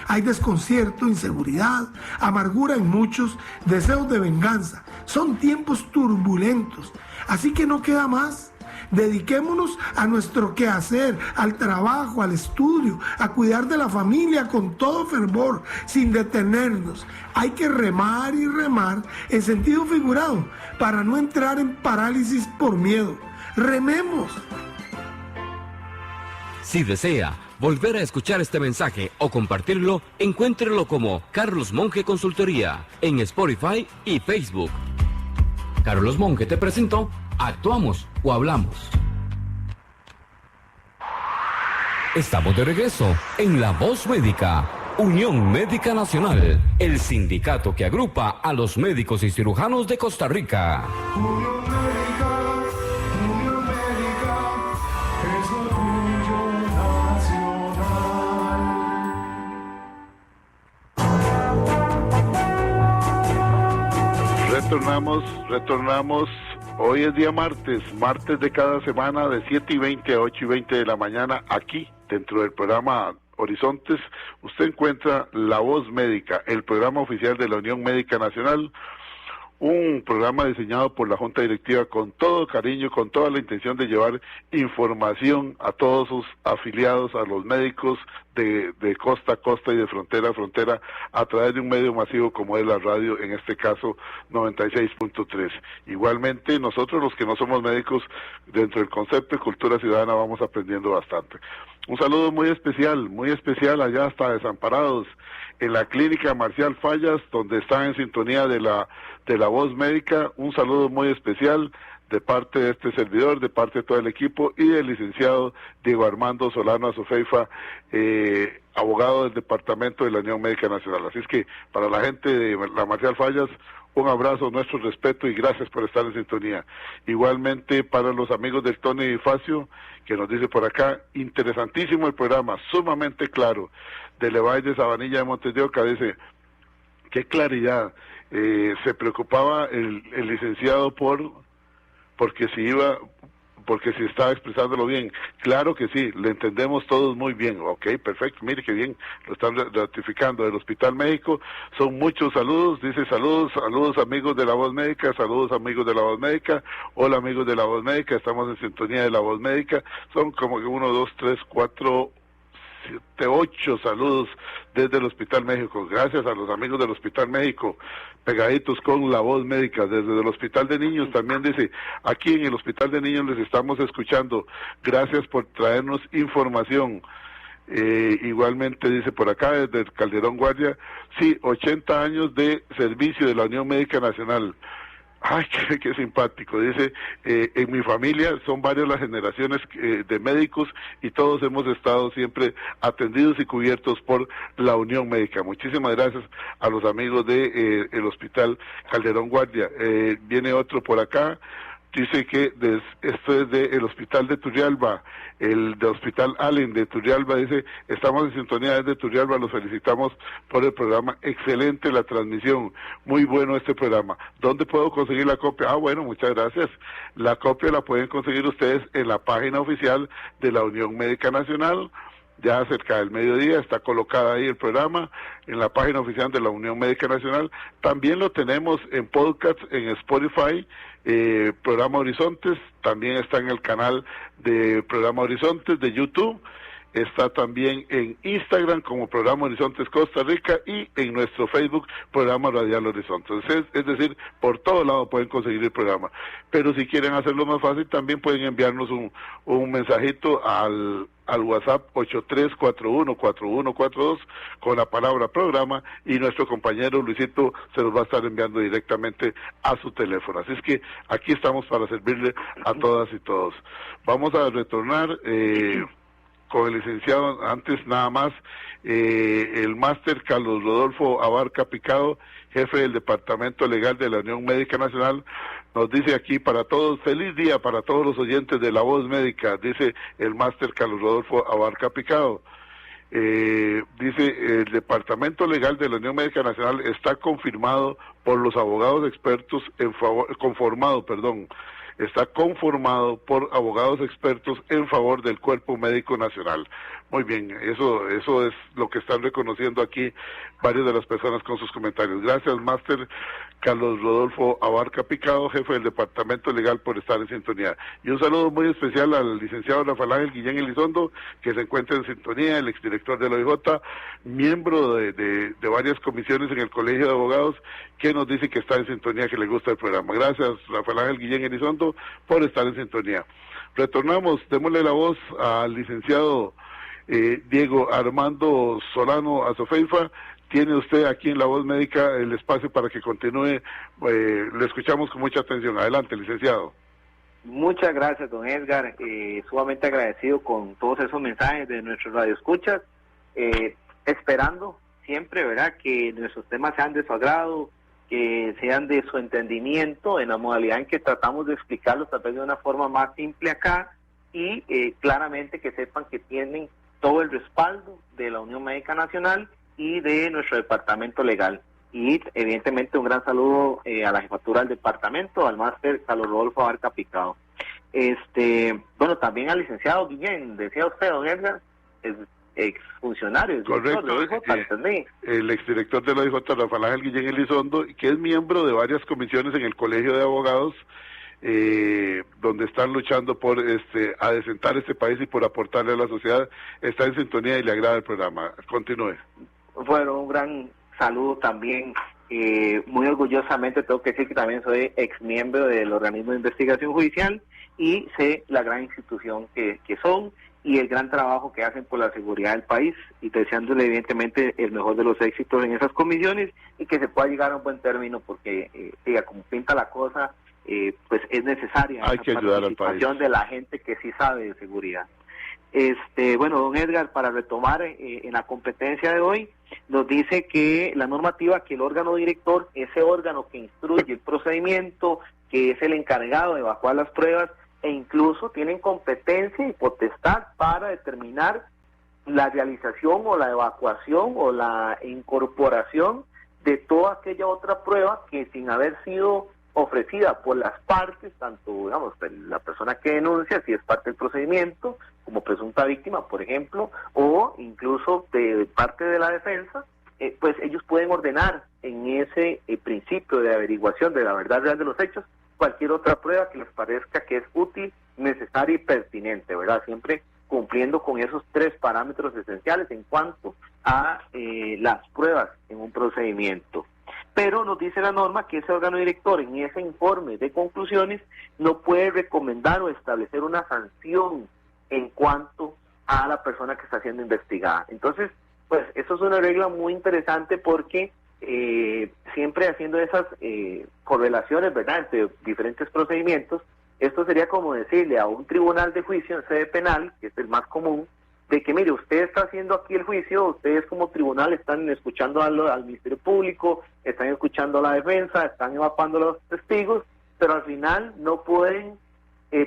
Hay desconcierto, inseguridad, amargura en muchos, deseos de venganza. Son tiempos turbulentos, así que no queda más. Dediquémonos a nuestro quehacer, al trabajo, al estudio, a cuidar de la familia con todo fervor, sin detenernos. Hay que remar y remar en sentido figurado para no entrar en parálisis por miedo. ¡Rememos! Si desea volver a escuchar este mensaje o compartirlo, encuéntrelo como Carlos Monge Consultoría en Spotify y Facebook. Carlos Monge te presentó Actuamos o Hablamos. Estamos de regreso en La Voz Médica, Unión Médica Nacional, el sindicato que agrupa a los médicos y cirujanos de Costa Rica. Unión Médica es orgullo nacional. Retornamos. Hoy es día martes de cada semana de 7:20 a 8:20 de la mañana, aquí dentro del programa Horizontes. Usted encuentra La Voz Médica, el programa oficial de la Unión Médica Nacional, un programa diseñado por la Junta Directiva con todo cariño, con toda la intención de llevar información a todos sus afiliados, a los médicos de costa a costa y de frontera a frontera, a través de un medio masivo como es la radio, en este caso 96.3. Igualmente, nosotros los que no somos médicos, dentro del concepto de cultura ciudadana vamos aprendiendo bastante. Un saludo muy especial allá hasta Desamparados, en la clínica Marcial Fallas, donde están en sintonía de la Voz Médica. Un saludo muy especial de parte de este servidor, de parte de todo el equipo y del licenciado Diego Armando Solano Azofeifa, abogado del Departamento de la Unión Médica Nacional. Así es que para la gente de la Marcial Fallas, un abrazo, nuestro respeto y gracias por estar en sintonía. Igualmente para los amigos del Tony Facio, que nos dice por acá, interesantísimo el programa, sumamente claro, de Levalle de Sabanilla de Montes de Oca, dice, qué claridad, se preocupaba el licenciado porque si estaba expresándolo bien. Claro que sí, le entendemos todos muy bien. Ok, perfecto, mire que bien, lo están ratificando. Del Hospital Médico son muchos saludos, dice saludos amigos de La Voz Médica, saludos amigos de La Voz Médica, hola amigos de La Voz Médica, estamos en sintonía de La Voz Médica. Son como que 1, 2, 3, 4... 7, 8 saludos desde el Hospital México. Gracias a los amigos del Hospital México, pegaditos con La Voz Médica. Desde el Hospital de Niños también dice, aquí en el Hospital de Niños les estamos escuchando. Gracias por traernos información. Igualmente dice por acá desde el Calderón Guardia, sí, 80 años de servicio de la Unión Médica Nacional. Ay, qué simpático. Dice, en mi familia son varias las generaciones de médicos y todos hemos estado siempre atendidos y cubiertos por la Unión Médica. Muchísimas gracias a los amigos de el Hospital Calderón Guardia. Viene otro por acá. Dice que esto es del Hospital de Turrialba, el de Hospital Allen de Turrialba, dice, estamos en sintonía desde Turrialba, los felicitamos por el programa, excelente la transmisión, muy bueno este programa. ¿Dónde puedo conseguir la copia? Bueno, muchas gracias. La copia la pueden conseguir ustedes en la página oficial de la Unión Médica Nacional. Ya cerca del mediodía está colocada ahí el programa en la página oficial de la Unión Médica Nacional. También lo tenemos en podcast, en Spotify, Programa Horizontes, también está en el canal de Programa Horizontes de YouTube, está también en Instagram como Programa Horizontes Costa Rica y en nuestro Facebook Programa Radial Horizontes. Es decir, por todo lado pueden conseguir el programa. Pero si quieren hacerlo más fácil, también pueden enviarnos un mensajito al WhatsApp 83414142 con la palabra programa y nuestro compañero Luisito se los va a estar enviando directamente a su teléfono. Así es que aquí estamos para servirle a todas y todos. Vamos a retornar con el licenciado, antes nada más, el máster Carlos Rodolfo Abarca Picado, jefe del Departamento Legal de la Unión Médica Nacional, nos dice aquí para todos, feliz día para todos los oyentes de La Voz Médica, dice el máster Carlos Rodolfo Abarca Picado. Dice, el Departamento Legal de la Unión Médica Nacional está confirmado por los abogados expertos está conformado por abogados expertos en favor del Cuerpo Médico Nacional. Muy bien, eso es lo que están reconociendo aquí varias de las personas con sus comentarios. Gracias, máster Carlos Rodolfo Abarca Picado, jefe del Departamento Legal, por estar en sintonía. Y un saludo muy especial al licenciado Rafael Ángel Guillén Elizondo, que se encuentra en sintonía, el exdirector de la OIJ, miembro de varias comisiones en el Colegio de Abogados, que nos dice que está en sintonía, que le gusta el programa. Gracias, Rafael Ángel Guillén Elizondo, por estar en sintonía. Retornamos, démosle la voz al licenciado Diego Armando Solano Azofeifa. Tiene usted aquí en La Voz Médica el espacio para que continúe, le escuchamos con mucha atención. Adelante, licenciado. Muchas gracias, don Edgar, sumamente agradecido con todos esos mensajes de nuestros radioescuchas, esperando siempre, ¿verdad?, que nuestros temas sean de su agrado, que sean de su entendimiento en la modalidad en que tratamos de explicarlos tal vez de una forma más simple acá y claramente que sepan que tienen todo el respaldo de la Unión Médica Nacional y de nuestro departamento legal. Y evidentemente un gran saludo a la jefatura del departamento, al máster Carlos Rodolfo Abarca Picado. Bueno, también al licenciado Guillén, decía usted, don Edgar, exfuncionario. Correcto, el exdirector de la OIJ, Rafael Ángel Guillén Elizondo, que es miembro de varias comisiones en el Colegio de Abogados, donde están luchando por adecentar este país y por aportarle a la sociedad. Está en sintonía y le agrada el programa. Continúe. Bueno, un gran saludo también. Muy orgullosamente tengo que decir que también soy ex miembro del organismo de investigación judicial y sé la gran institución que son y el gran trabajo que hacen por la seguridad del país, y deseándole evidentemente el mejor de los éxitos en esas comisiones y que se pueda llegar a un buen término, porque como pinta la cosa, pues es necesaria hay que ayudar al país de la gente que sí sabe de seguridad. Bueno, don Edgar, para retomar en la competencia de hoy, nos dice que la normativa, que el órgano director, ese órgano que instruye el procedimiento, que es el encargado de evacuar las pruebas, e incluso tienen competencia y potestad para determinar la realización o la evacuación o la incorporación de toda aquella otra prueba que, sin haber sido ofrecida por las partes, tanto, digamos, la persona que denuncia, si es parte del procedimiento, como presunta víctima, por ejemplo, o incluso de parte de la defensa, pues ellos pueden ordenar en ese principio de averiguación de la verdad real de los hechos cualquier otra prueba que les parezca que es útil, necesaria y pertinente, ¿verdad? Siempre cumpliendo con esos 3 parámetros esenciales en cuanto a las pruebas en un procedimiento. Pero nos dice la norma que ese órgano director en ese informe de conclusiones no puede recomendar o establecer una sanción en cuanto a la persona que está siendo investigada. Entonces, pues eso es una regla muy interesante porque siempre haciendo esas correlaciones, ¿verdad?, entre diferentes procedimientos, esto sería como decirle a un tribunal de juicio en sede penal, que es el más común, de que mire, usted está haciendo aquí el juicio, ustedes como tribunal están escuchando al Ministerio Público, están escuchando a la defensa, están evacuando a los testigos, pero al final no pueden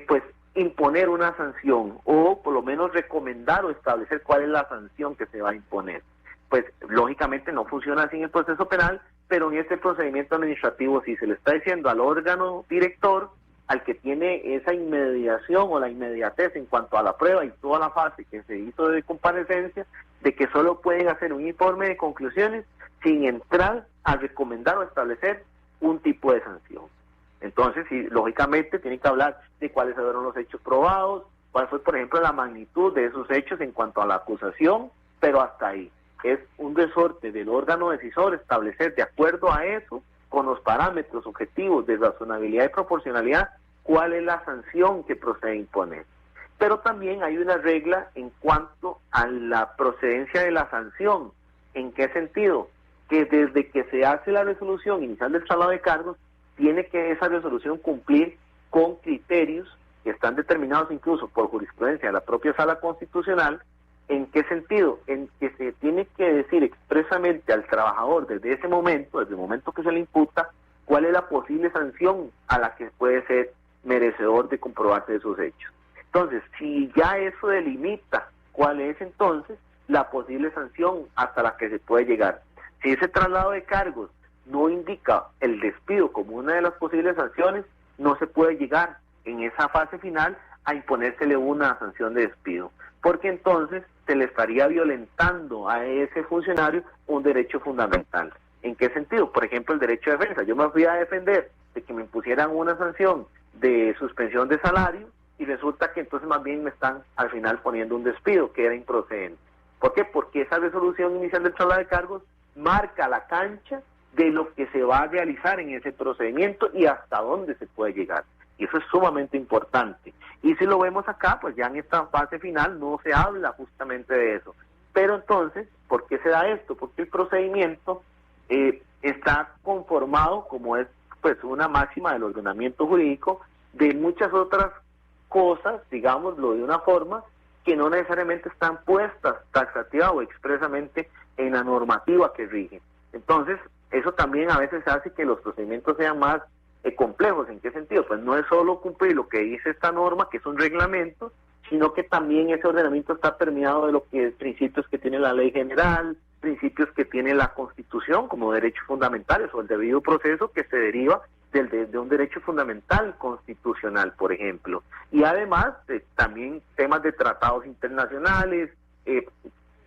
pues imponer una sanción o por lo menos recomendar o establecer cuál es la sanción que se va a imponer. Pues lógicamente no funciona así en el proceso penal, pero en este procedimiento administrativo sí se le está diciendo al órgano director, al que tiene esa inmediación o la inmediatez en cuanto a la prueba y toda la fase que se hizo de comparecencia, de que solo pueden hacer un informe de conclusiones sin entrar a recomendar o establecer un tipo de sanción. Entonces, sí, lógicamente tienen que hablar de cuáles fueron los hechos probados, cuál fue, por ejemplo, la magnitud de esos hechos en cuanto a la acusación, pero hasta ahí. Es un resorte del órgano decisor establecer, de acuerdo a eso, con los parámetros objetivos de razonabilidad y proporcionalidad, cuál es la sanción que procede a imponer. Pero también hay una regla en cuanto a la procedencia de la sanción. ¿En qué sentido? Que desde que se hace la resolución inicial del traslado de cargos, tiene que esa resolución cumplir con criterios que están determinados incluso por jurisprudencia de la propia Sala Constitucional. ¿En qué sentido? En que se tiene que decir expresamente al trabajador desde ese momento, desde el momento que se le imputa, cuál es la posible sanción a la que puede ser merecedor de comprobarse esos hechos. Entonces, si ya eso delimita cuál es entonces la posible sanción hasta la que se puede llegar. Si ese traslado de cargos no indica el despido como una de las posibles sanciones, no se puede llegar en esa fase final a imponérsele una sanción de despido, porque entonces se le estaría violentando a ese funcionario un derecho fundamental. ¿En qué sentido? Por ejemplo, el derecho de defensa. Yo me fui a defender de que me impusieran una sanción de suspensión de salario y resulta que entonces más bien me están al final poniendo un despido que era improcedente. ¿Por qué? Porque esa resolución inicial del traslado de cargos marca la cancha de lo que se va a realizar en ese procedimiento y hasta dónde se puede llegar. Y eso es sumamente importante. Y si lo vemos acá, pues ya en esta fase final no se habla justamente de eso. Pero entonces, ¿por qué se da esto? Porque el procedimiento está conformado, como es pues una máxima del ordenamiento jurídico, de muchas otras cosas, digámoslo de una forma, que no necesariamente están puestas taxativa o expresamente en la normativa que rige. Entonces, eso también a veces hace que los procedimientos sean más complejos. ¿En qué sentido? Pues no es solo cumplir lo que dice esta norma, que es un reglamento, sino que también ese ordenamiento está permeado de lo que principios que tiene la ley general, principios que tiene la Constitución como derechos fundamentales o el debido proceso que se deriva de un derecho fundamental constitucional, por ejemplo. Y además también temas de tratados internacionales,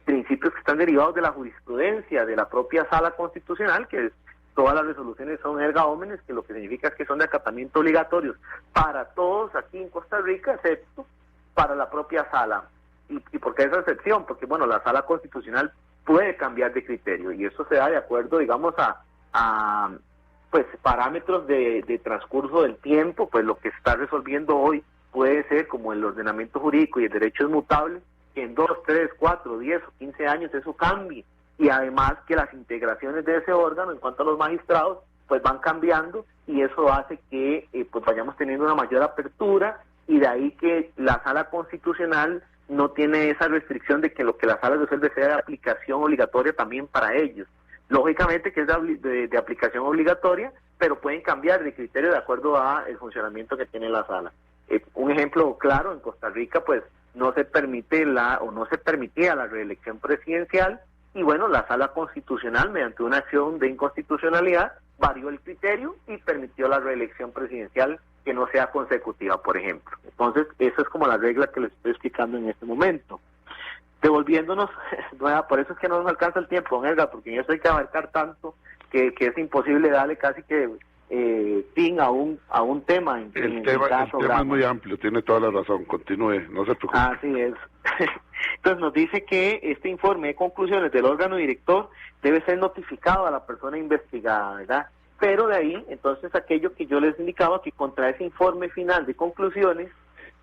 principios que están derivados de la jurisprudencia de la propia Sala Constitucional, que todas las resoluciones son erga omnes, que lo que significa es que son de acatamiento obligatorios para todos aquí en Costa Rica, excepto para la propia Sala. ¿Y por qué esa excepción? Porque, bueno, la Sala Constitucional puede cambiar de criterio y eso se da de acuerdo, digamos, a pues parámetros de transcurso del tiempo. Pues lo que está resolviendo hoy puede ser, como el ordenamiento jurídico y el derecho es mutable, que en 2, 3, 4, 10 o 15 años eso cambie. Y además que las integraciones de ese órgano en cuanto a los magistrados pues van cambiando y eso hace que pues vayamos teniendo una mayor apertura y de ahí que la Sala Constitucional no tiene esa restricción de que lo que la sala resuelve sea de aplicación obligatoria también para ellos. Lógicamente que es de aplicación obligatoria, pero pueden cambiar de criterio de acuerdo a el funcionamiento que tiene la sala. Un ejemplo claro, en Costa Rica pues no se permitía la reelección presidencial, y bueno, la sala constitucional mediante una acción de inconstitucionalidad varió el criterio y permitió la reelección presidencial que no sea consecutiva, por ejemplo. Entonces, esa es como la regla que les estoy explicando en este momento. Devolviéndonos, por eso es que no nos alcanza el tiempo, don Edgar, porque en eso hay que abarcar tanto que es imposible darle casi que fin a un tema. El tema es muy amplio, tiene toda la razón, continúe, no se preocupe. Así es. Entonces nos dice que este informe de conclusiones del órgano director debe ser notificado a la persona investigada, ¿verdad? Pero de ahí, entonces, aquello que yo les indicaba, que contra ese informe final de conclusiones,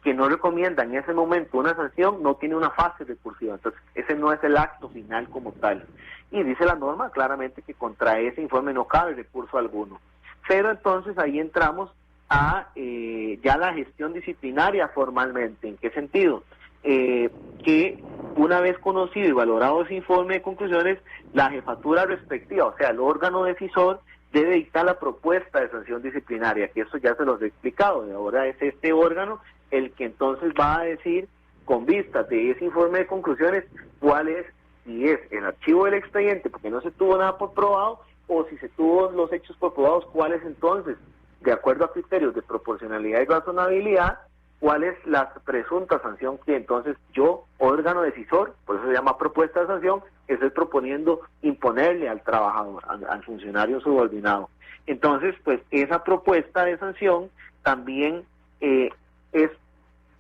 que no recomienda en ese momento una sanción, no tiene una fase recursiva. Entonces, ese no es el acto final como tal. Y dice la norma claramente que contra ese informe no cabe recurso alguno. Pero entonces ahí entramos a ya la gestión disciplinaria formalmente. ¿En qué sentido? Que una vez conocido y valorado ese informe de conclusiones, la jefatura respectiva, o sea, el órgano decisor, debe dictar la propuesta de sanción disciplinaria, que eso ya se los he explicado, y ahora es este órgano el que entonces va a decir, con vista de ese informe de conclusiones, cuál es, si es el archivo del expediente, porque no se tuvo nada por probado, o si se tuvo los hechos por probados, cuál es entonces, de acuerdo a criterios de proporcionalidad y razonabilidad, cuál es la presunta sanción que entonces yo, órgano decisor, por eso se llama propuesta de sanción, estoy proponiendo imponerle al trabajador, al funcionario subordinado. Entonces, pues esa propuesta de sanción también es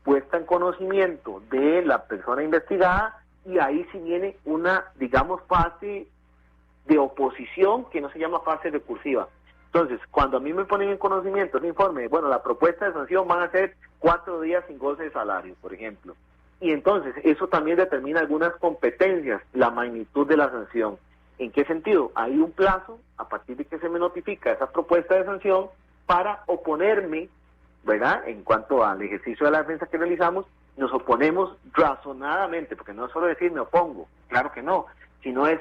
puesta en conocimiento de la persona investigada, y ahí sí viene una, digamos, fase de oposición que no se llama fase recursiva. Entonces, cuando a mí me ponen en conocimiento el informe, bueno, la propuesta de sanción van a ser 4 días sin goce de salario, por ejemplo. Y entonces, eso también determina algunas competencias, la magnitud de la sanción. ¿En qué sentido? Hay un plazo, a partir de que se me notifica esa propuesta de sanción, para oponerme, ¿verdad? En cuanto al ejercicio de la defensa que realizamos, nos oponemos razonadamente, porque no es solo decir me opongo, claro que no, sino es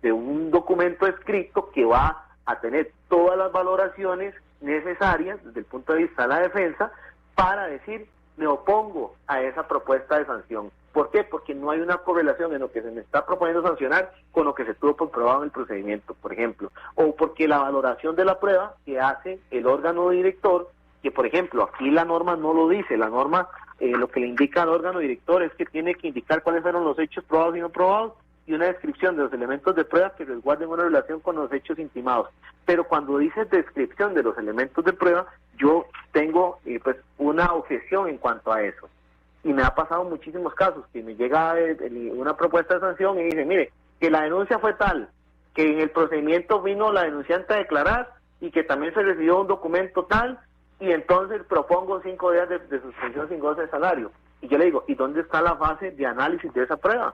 de un documento escrito que va a tener todas las valoraciones necesarias desde el punto de vista de la defensa para decir me opongo a esa propuesta de sanción. ¿Por qué? Porque no hay una correlación en lo que se me está proponiendo sancionar con lo que se tuvo comprobado en el procedimiento, por ejemplo, o porque la valoración de la prueba que hace el órgano director, que por ejemplo aquí la norma no lo dice, la norma lo que le indica al órgano director es que tiene que indicar cuáles fueron los hechos probados y no probados, y una descripción de los elementos de prueba que resguarden una relación con los hechos intimados. Pero cuando dice descripción de los elementos de prueba, yo tengo pues una objeción en cuanto a eso. Y me ha pasado muchísimos casos que me llega una propuesta de sanción y dice, mire, que la denuncia fue tal, que en el procedimiento vino la denunciante a declarar y que también se recibió un documento tal, y entonces propongo 5 días de suspensión sin goce de salario. Y yo le digo, ¿y dónde está la fase de análisis de esa prueba?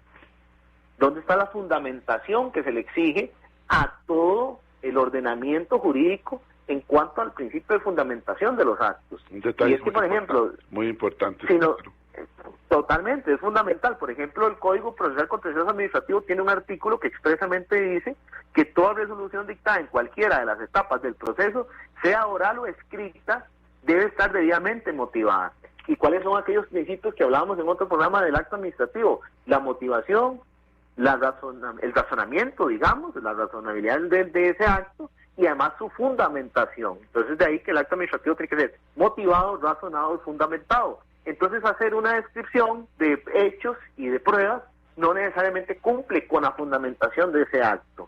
¿Dónde está la fundamentación que se le exige a todo el ordenamiento jurídico en cuanto al principio de fundamentación de los actos? Un detalle, y es que, por ejemplo, muy importante. Totalmente, es fundamental. Por ejemplo, el Código Procesal Contencioso Administrativo tiene un artículo que expresamente dice que toda resolución dictada en cualquiera de las etapas del proceso, sea oral o escrita, debe estar debidamente motivada. ¿Y cuáles son aquellos principios que hablábamos en otro programa del acto administrativo? La motivación, el razonamiento, digamos, la razonabilidad de ese acto, y además su fundamentación. Entonces de ahí que el acto administrativo tiene que ser motivado, razonado y fundamentado. Entonces hacer una descripción de hechos y de pruebas no necesariamente cumple con la fundamentación de ese acto.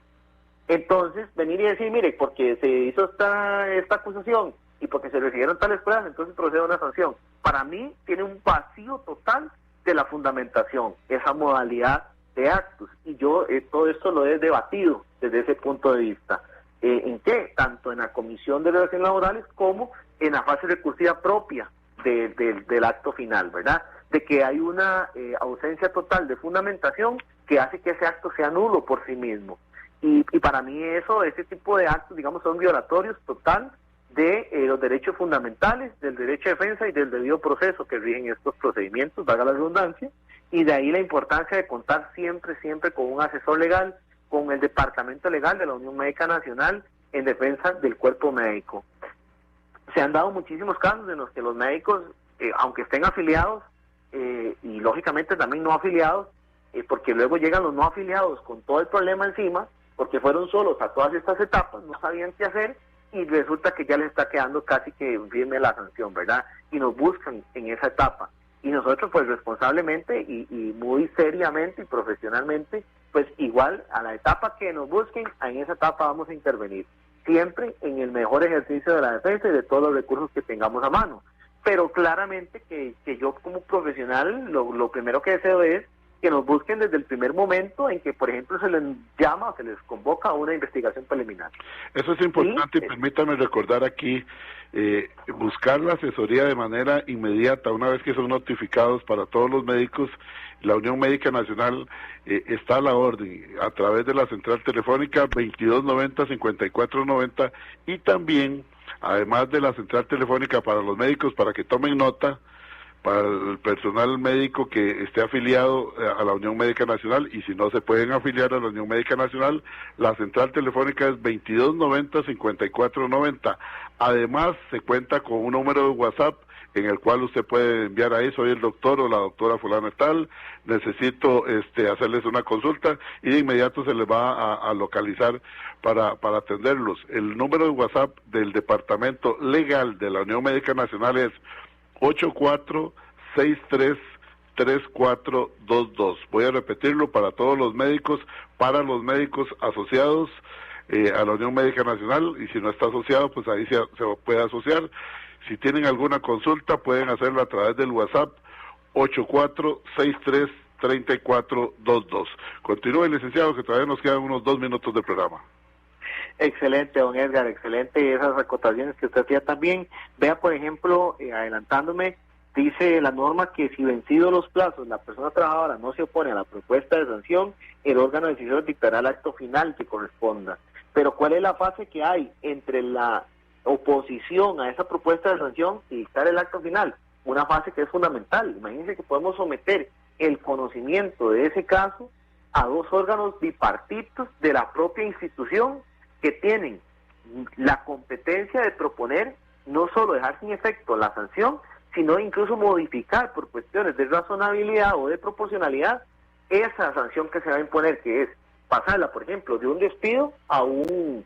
Entonces venir y decir, mire, porque se hizo esta acusación y porque se recibieron tales pruebas, entonces procede a una sanción. Para mí tiene un vacío total de la fundamentación, esa modalidad de actos, y yo todo esto lo he debatido desde ese punto de vista. ¿En qué? Tanto en la Comisión de Relaciones Laborales como en la fase recursiva propia del acto final, ¿verdad? De que hay una ausencia total de fundamentación que hace que ese acto sea nulo por sí mismo. Y para mí ese tipo de actos, digamos, son violatorios total de los derechos fundamentales, del derecho de defensa y del debido proceso que rigen estos procedimientos, valga la redundancia, y de ahí la importancia de contar siempre con un asesor legal, con el Departamento Legal de la Unión Médica Nacional en defensa del cuerpo médico. Se han dado muchísimos casos en los que los médicos, aunque estén afiliados, y lógicamente también no afiliados, porque luego llegan los no afiliados con todo el problema encima, porque fueron solos a todas estas etapas, no sabían qué hacer, y resulta que ya les está quedando casi que firme la sanción, ¿verdad? Y nos buscan en esa etapa. Y nosotros, pues, responsablemente y muy seriamente y profesionalmente, pues, igual a la etapa que nos busquen, en esa etapa vamos a intervenir. Siempre en el mejor ejercicio de la defensa y de todos los recursos que tengamos a mano. Pero claramente que yo como profesional, lo primero que deseo es que nos busquen desde el primer momento en que, por ejemplo, se les llama o se les convoca a una investigación preliminar. Eso es importante, y permítame recordar aquí, buscar la asesoría de manera inmediata, una vez que son notificados para todos los médicos. La Unión Médica Nacional está a la orden, a través de la central telefónica 2290-5490, y también, además de la central telefónica para los médicos, para que tomen nota, para el personal médico que esté afiliado a la Unión Médica Nacional, y si no se pueden afiliar a la Unión Médica Nacional, la central telefónica es 2290-5490. Además, se cuenta con un número de WhatsApp en el cual usted puede enviar ahí: soy el doctor o la doctora fulana tal, necesito hacerles una consulta, y de inmediato se les va a localizar para atenderlos. El número de WhatsApp del Departamento Legal de la Unión Médica Nacional es 84633422. Voy a repetirlo para todos los médicos, para los médicos asociados a la Unión Médica Nacional, y si no está asociado, pues ahí se puede asociar. Si tienen alguna consulta, pueden hacerlo a través del WhatsApp 84633422. Continúe, licenciado, que todavía nos quedan unos 2 minutos de programa. Excelente, don Edgar, excelente esas acotaciones que usted hacía también. Vea, por ejemplo, adelantándome, dice la norma que si vencidos los plazos la persona trabajadora no se opone a la propuesta de sanción, el órgano decisor dictará el acto final que corresponda. Pero ¿cuál es la fase que hay entre la oposición a esa propuesta de sanción y dictar el acto final? Una fase que es fundamental. Imagínense que podemos someter el conocimiento de ese caso a 2 órganos bipartitos de la propia institución, que tienen la competencia de proponer no solo dejar sin efecto la sanción, sino incluso modificar por cuestiones de razonabilidad o de proporcionalidad esa sanción que se va a imponer, que es pasarla, por ejemplo, de un despido a una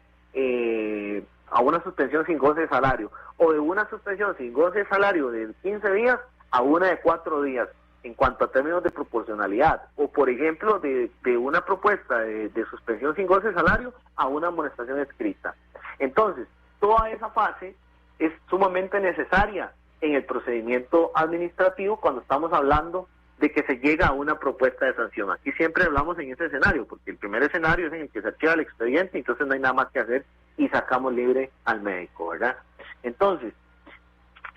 suspensión sin goce de salario, o de una suspensión sin goce de salario de 15 días a una de 4 días, en cuanto a términos de proporcionalidad, o por ejemplo de una propuesta de suspensión sin goce de salario a una amonestación escrita. Entonces, toda esa fase es sumamente necesaria en el procedimiento administrativo cuando estamos hablando de que se llega a una propuesta de sanción. Aquí siempre hablamos en ese escenario, porque el primer escenario es en el que se archiva el expediente, entonces no hay nada más que hacer y sacamos libre al médico, ¿verdad? Entonces,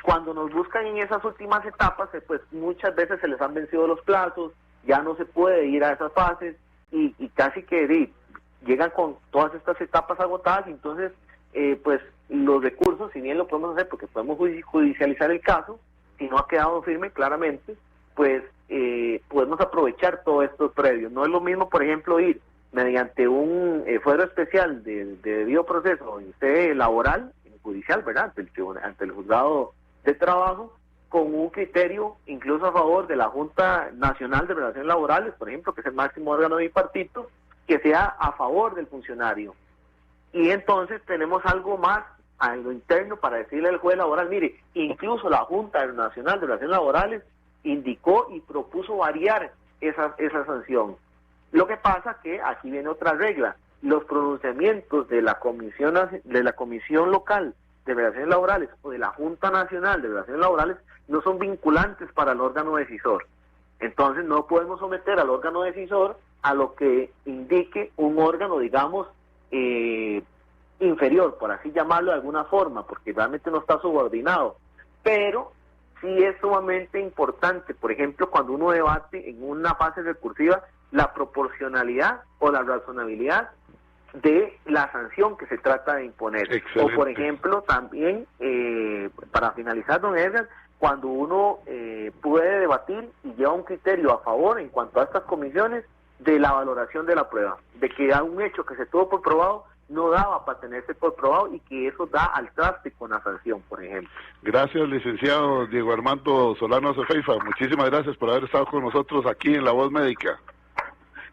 cuando nos buscan en esas últimas etapas, pues muchas veces se les han vencido los plazos, ya no se puede ir a esas fases, y casi que llegan con todas estas etapas agotadas, y entonces pues los recursos, si bien lo podemos hacer porque podemos judicializar el caso, si no ha quedado firme claramente, pues podemos aprovechar todo esto previo. No es lo mismo, por ejemplo, ir mediante un fuero especial de debido proceso laboral, judicial, ¿verdad?, ante el juzgado de trabajo, con un criterio incluso a favor de la Junta Nacional de Relaciones Laborales, por ejemplo, que es el máximo órgano bipartito, que sea a favor del funcionario. Y entonces tenemos algo más a lo interno para decirle al juez laboral: mire, incluso la Junta Nacional de Relaciones Laborales indicó y propuso variar esa sanción. Lo que pasa que aquí viene otra regla: los pronunciamientos de la comisión local de Relaciones Laborales o de la Junta Nacional de Relaciones Laborales no son vinculantes para el órgano decisor. Entonces no podemos someter al órgano decisor a lo que indique un órgano, digamos, inferior, por así llamarlo de alguna forma, porque realmente no está subordinado. Pero sí es sumamente importante, por ejemplo, cuando uno debate en una fase recursiva la proporcionalidad o la razonabilidad de la sanción que se trata de imponer. Excelente. O por ejemplo también, para finalizar, don Edgar, cuando uno puede debatir y lleva un criterio a favor en cuanto a estas comisiones de la valoración de la prueba, de que un hecho que se tuvo por probado no daba para tenerse por probado y que eso da al traste con la sanción, por ejemplo. Gracias, licenciado Diego Armando Solano Acefeifa. Muchísimas gracias por haber estado con nosotros aquí en La Voz Médica.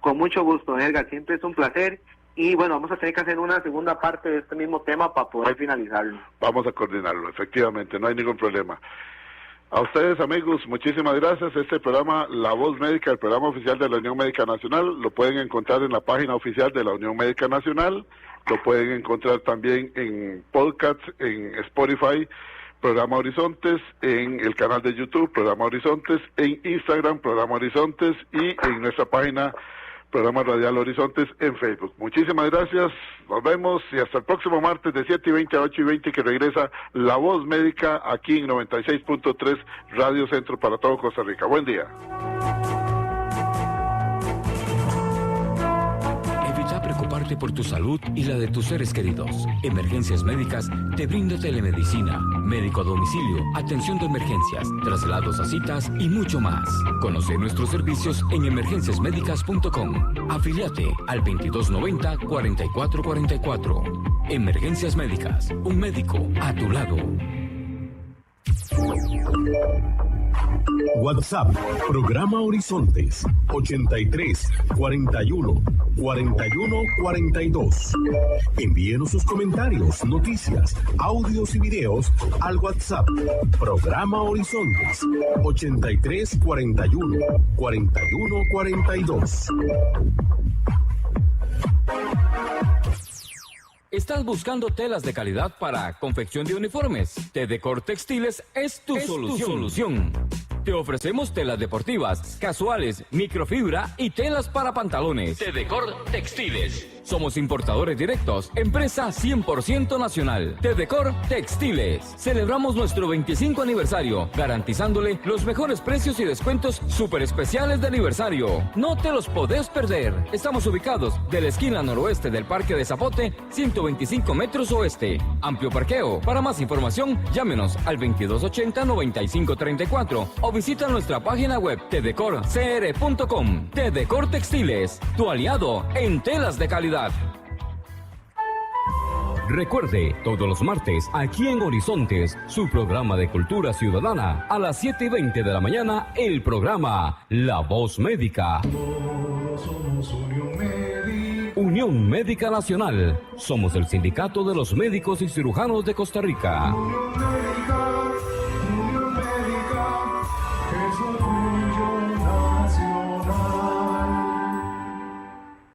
Con mucho gusto, Edgar, siempre es un placer. Y bueno, vamos a tener que hacer una segunda parte de este mismo tema para poder finalizarlo. Vamos a coordinarlo, efectivamente, no hay ningún problema. A ustedes, amigos, muchísimas gracias. Este programa, La Voz Médica, el programa oficial de la Unión Médica Nacional, lo pueden encontrar en la página oficial de la Unión Médica Nacional, lo pueden encontrar también en podcast, en Spotify, Programa Horizontes, en el canal de YouTube, Programa Horizontes, en Instagram, Programa Horizontes, y en nuestra página Programa Radial Horizontes en Facebook. Muchísimas gracias, nos vemos y hasta el próximo martes de 7:20 a 8:20 que regresa La Voz Médica aquí en 96.3 Radio Centro para todo Costa Rica. Buen día. Evita preocuparte por tu salud y la de tus seres queridos. Emergencias Médicas te brinda telemedicina, médico a domicilio, atención de emergencias, traslados a citas y mucho más. Conoce nuestros servicios en emergenciasmedicas.com. Afíliate al 2290-4444. Emergencias Médicas, un médico a tu lado. WhatsApp, Programa Horizontes, 83 41 41 42. Envíenos sus comentarios, noticias, audios y videos al WhatsApp, Programa Horizontes, 83 41 41 42. ¿Estás buscando telas de calidad para confección de uniformes? Tedecor Textiles es tu solución. Te ofrecemos telas deportivas, casuales, microfibra y telas para pantalones. Tedecor Textiles. Somos importadores directos, empresa 100% nacional. Tedecor Textiles. Celebramos nuestro 25 aniversario, garantizándole los mejores precios y descuentos súper especiales de aniversario. No te los podés perder. Estamos ubicados de la esquina noroeste del Parque de Zapote, 125 metros oeste. Amplio parqueo. Para más información, llámenos al 2280-9534 o visita nuestra página web tedecorcr.com. Tedecor Textiles, tu aliado en telas de calidad. Recuerde, todos los martes, aquí en Horizontes, su programa de cultura ciudadana, a las 7:20 de la mañana, el programa La Voz Médica. Somos Unión Médica. Unión Médica Nacional. Somos el sindicato de los médicos y cirujanos de Costa Rica. Unión Médica.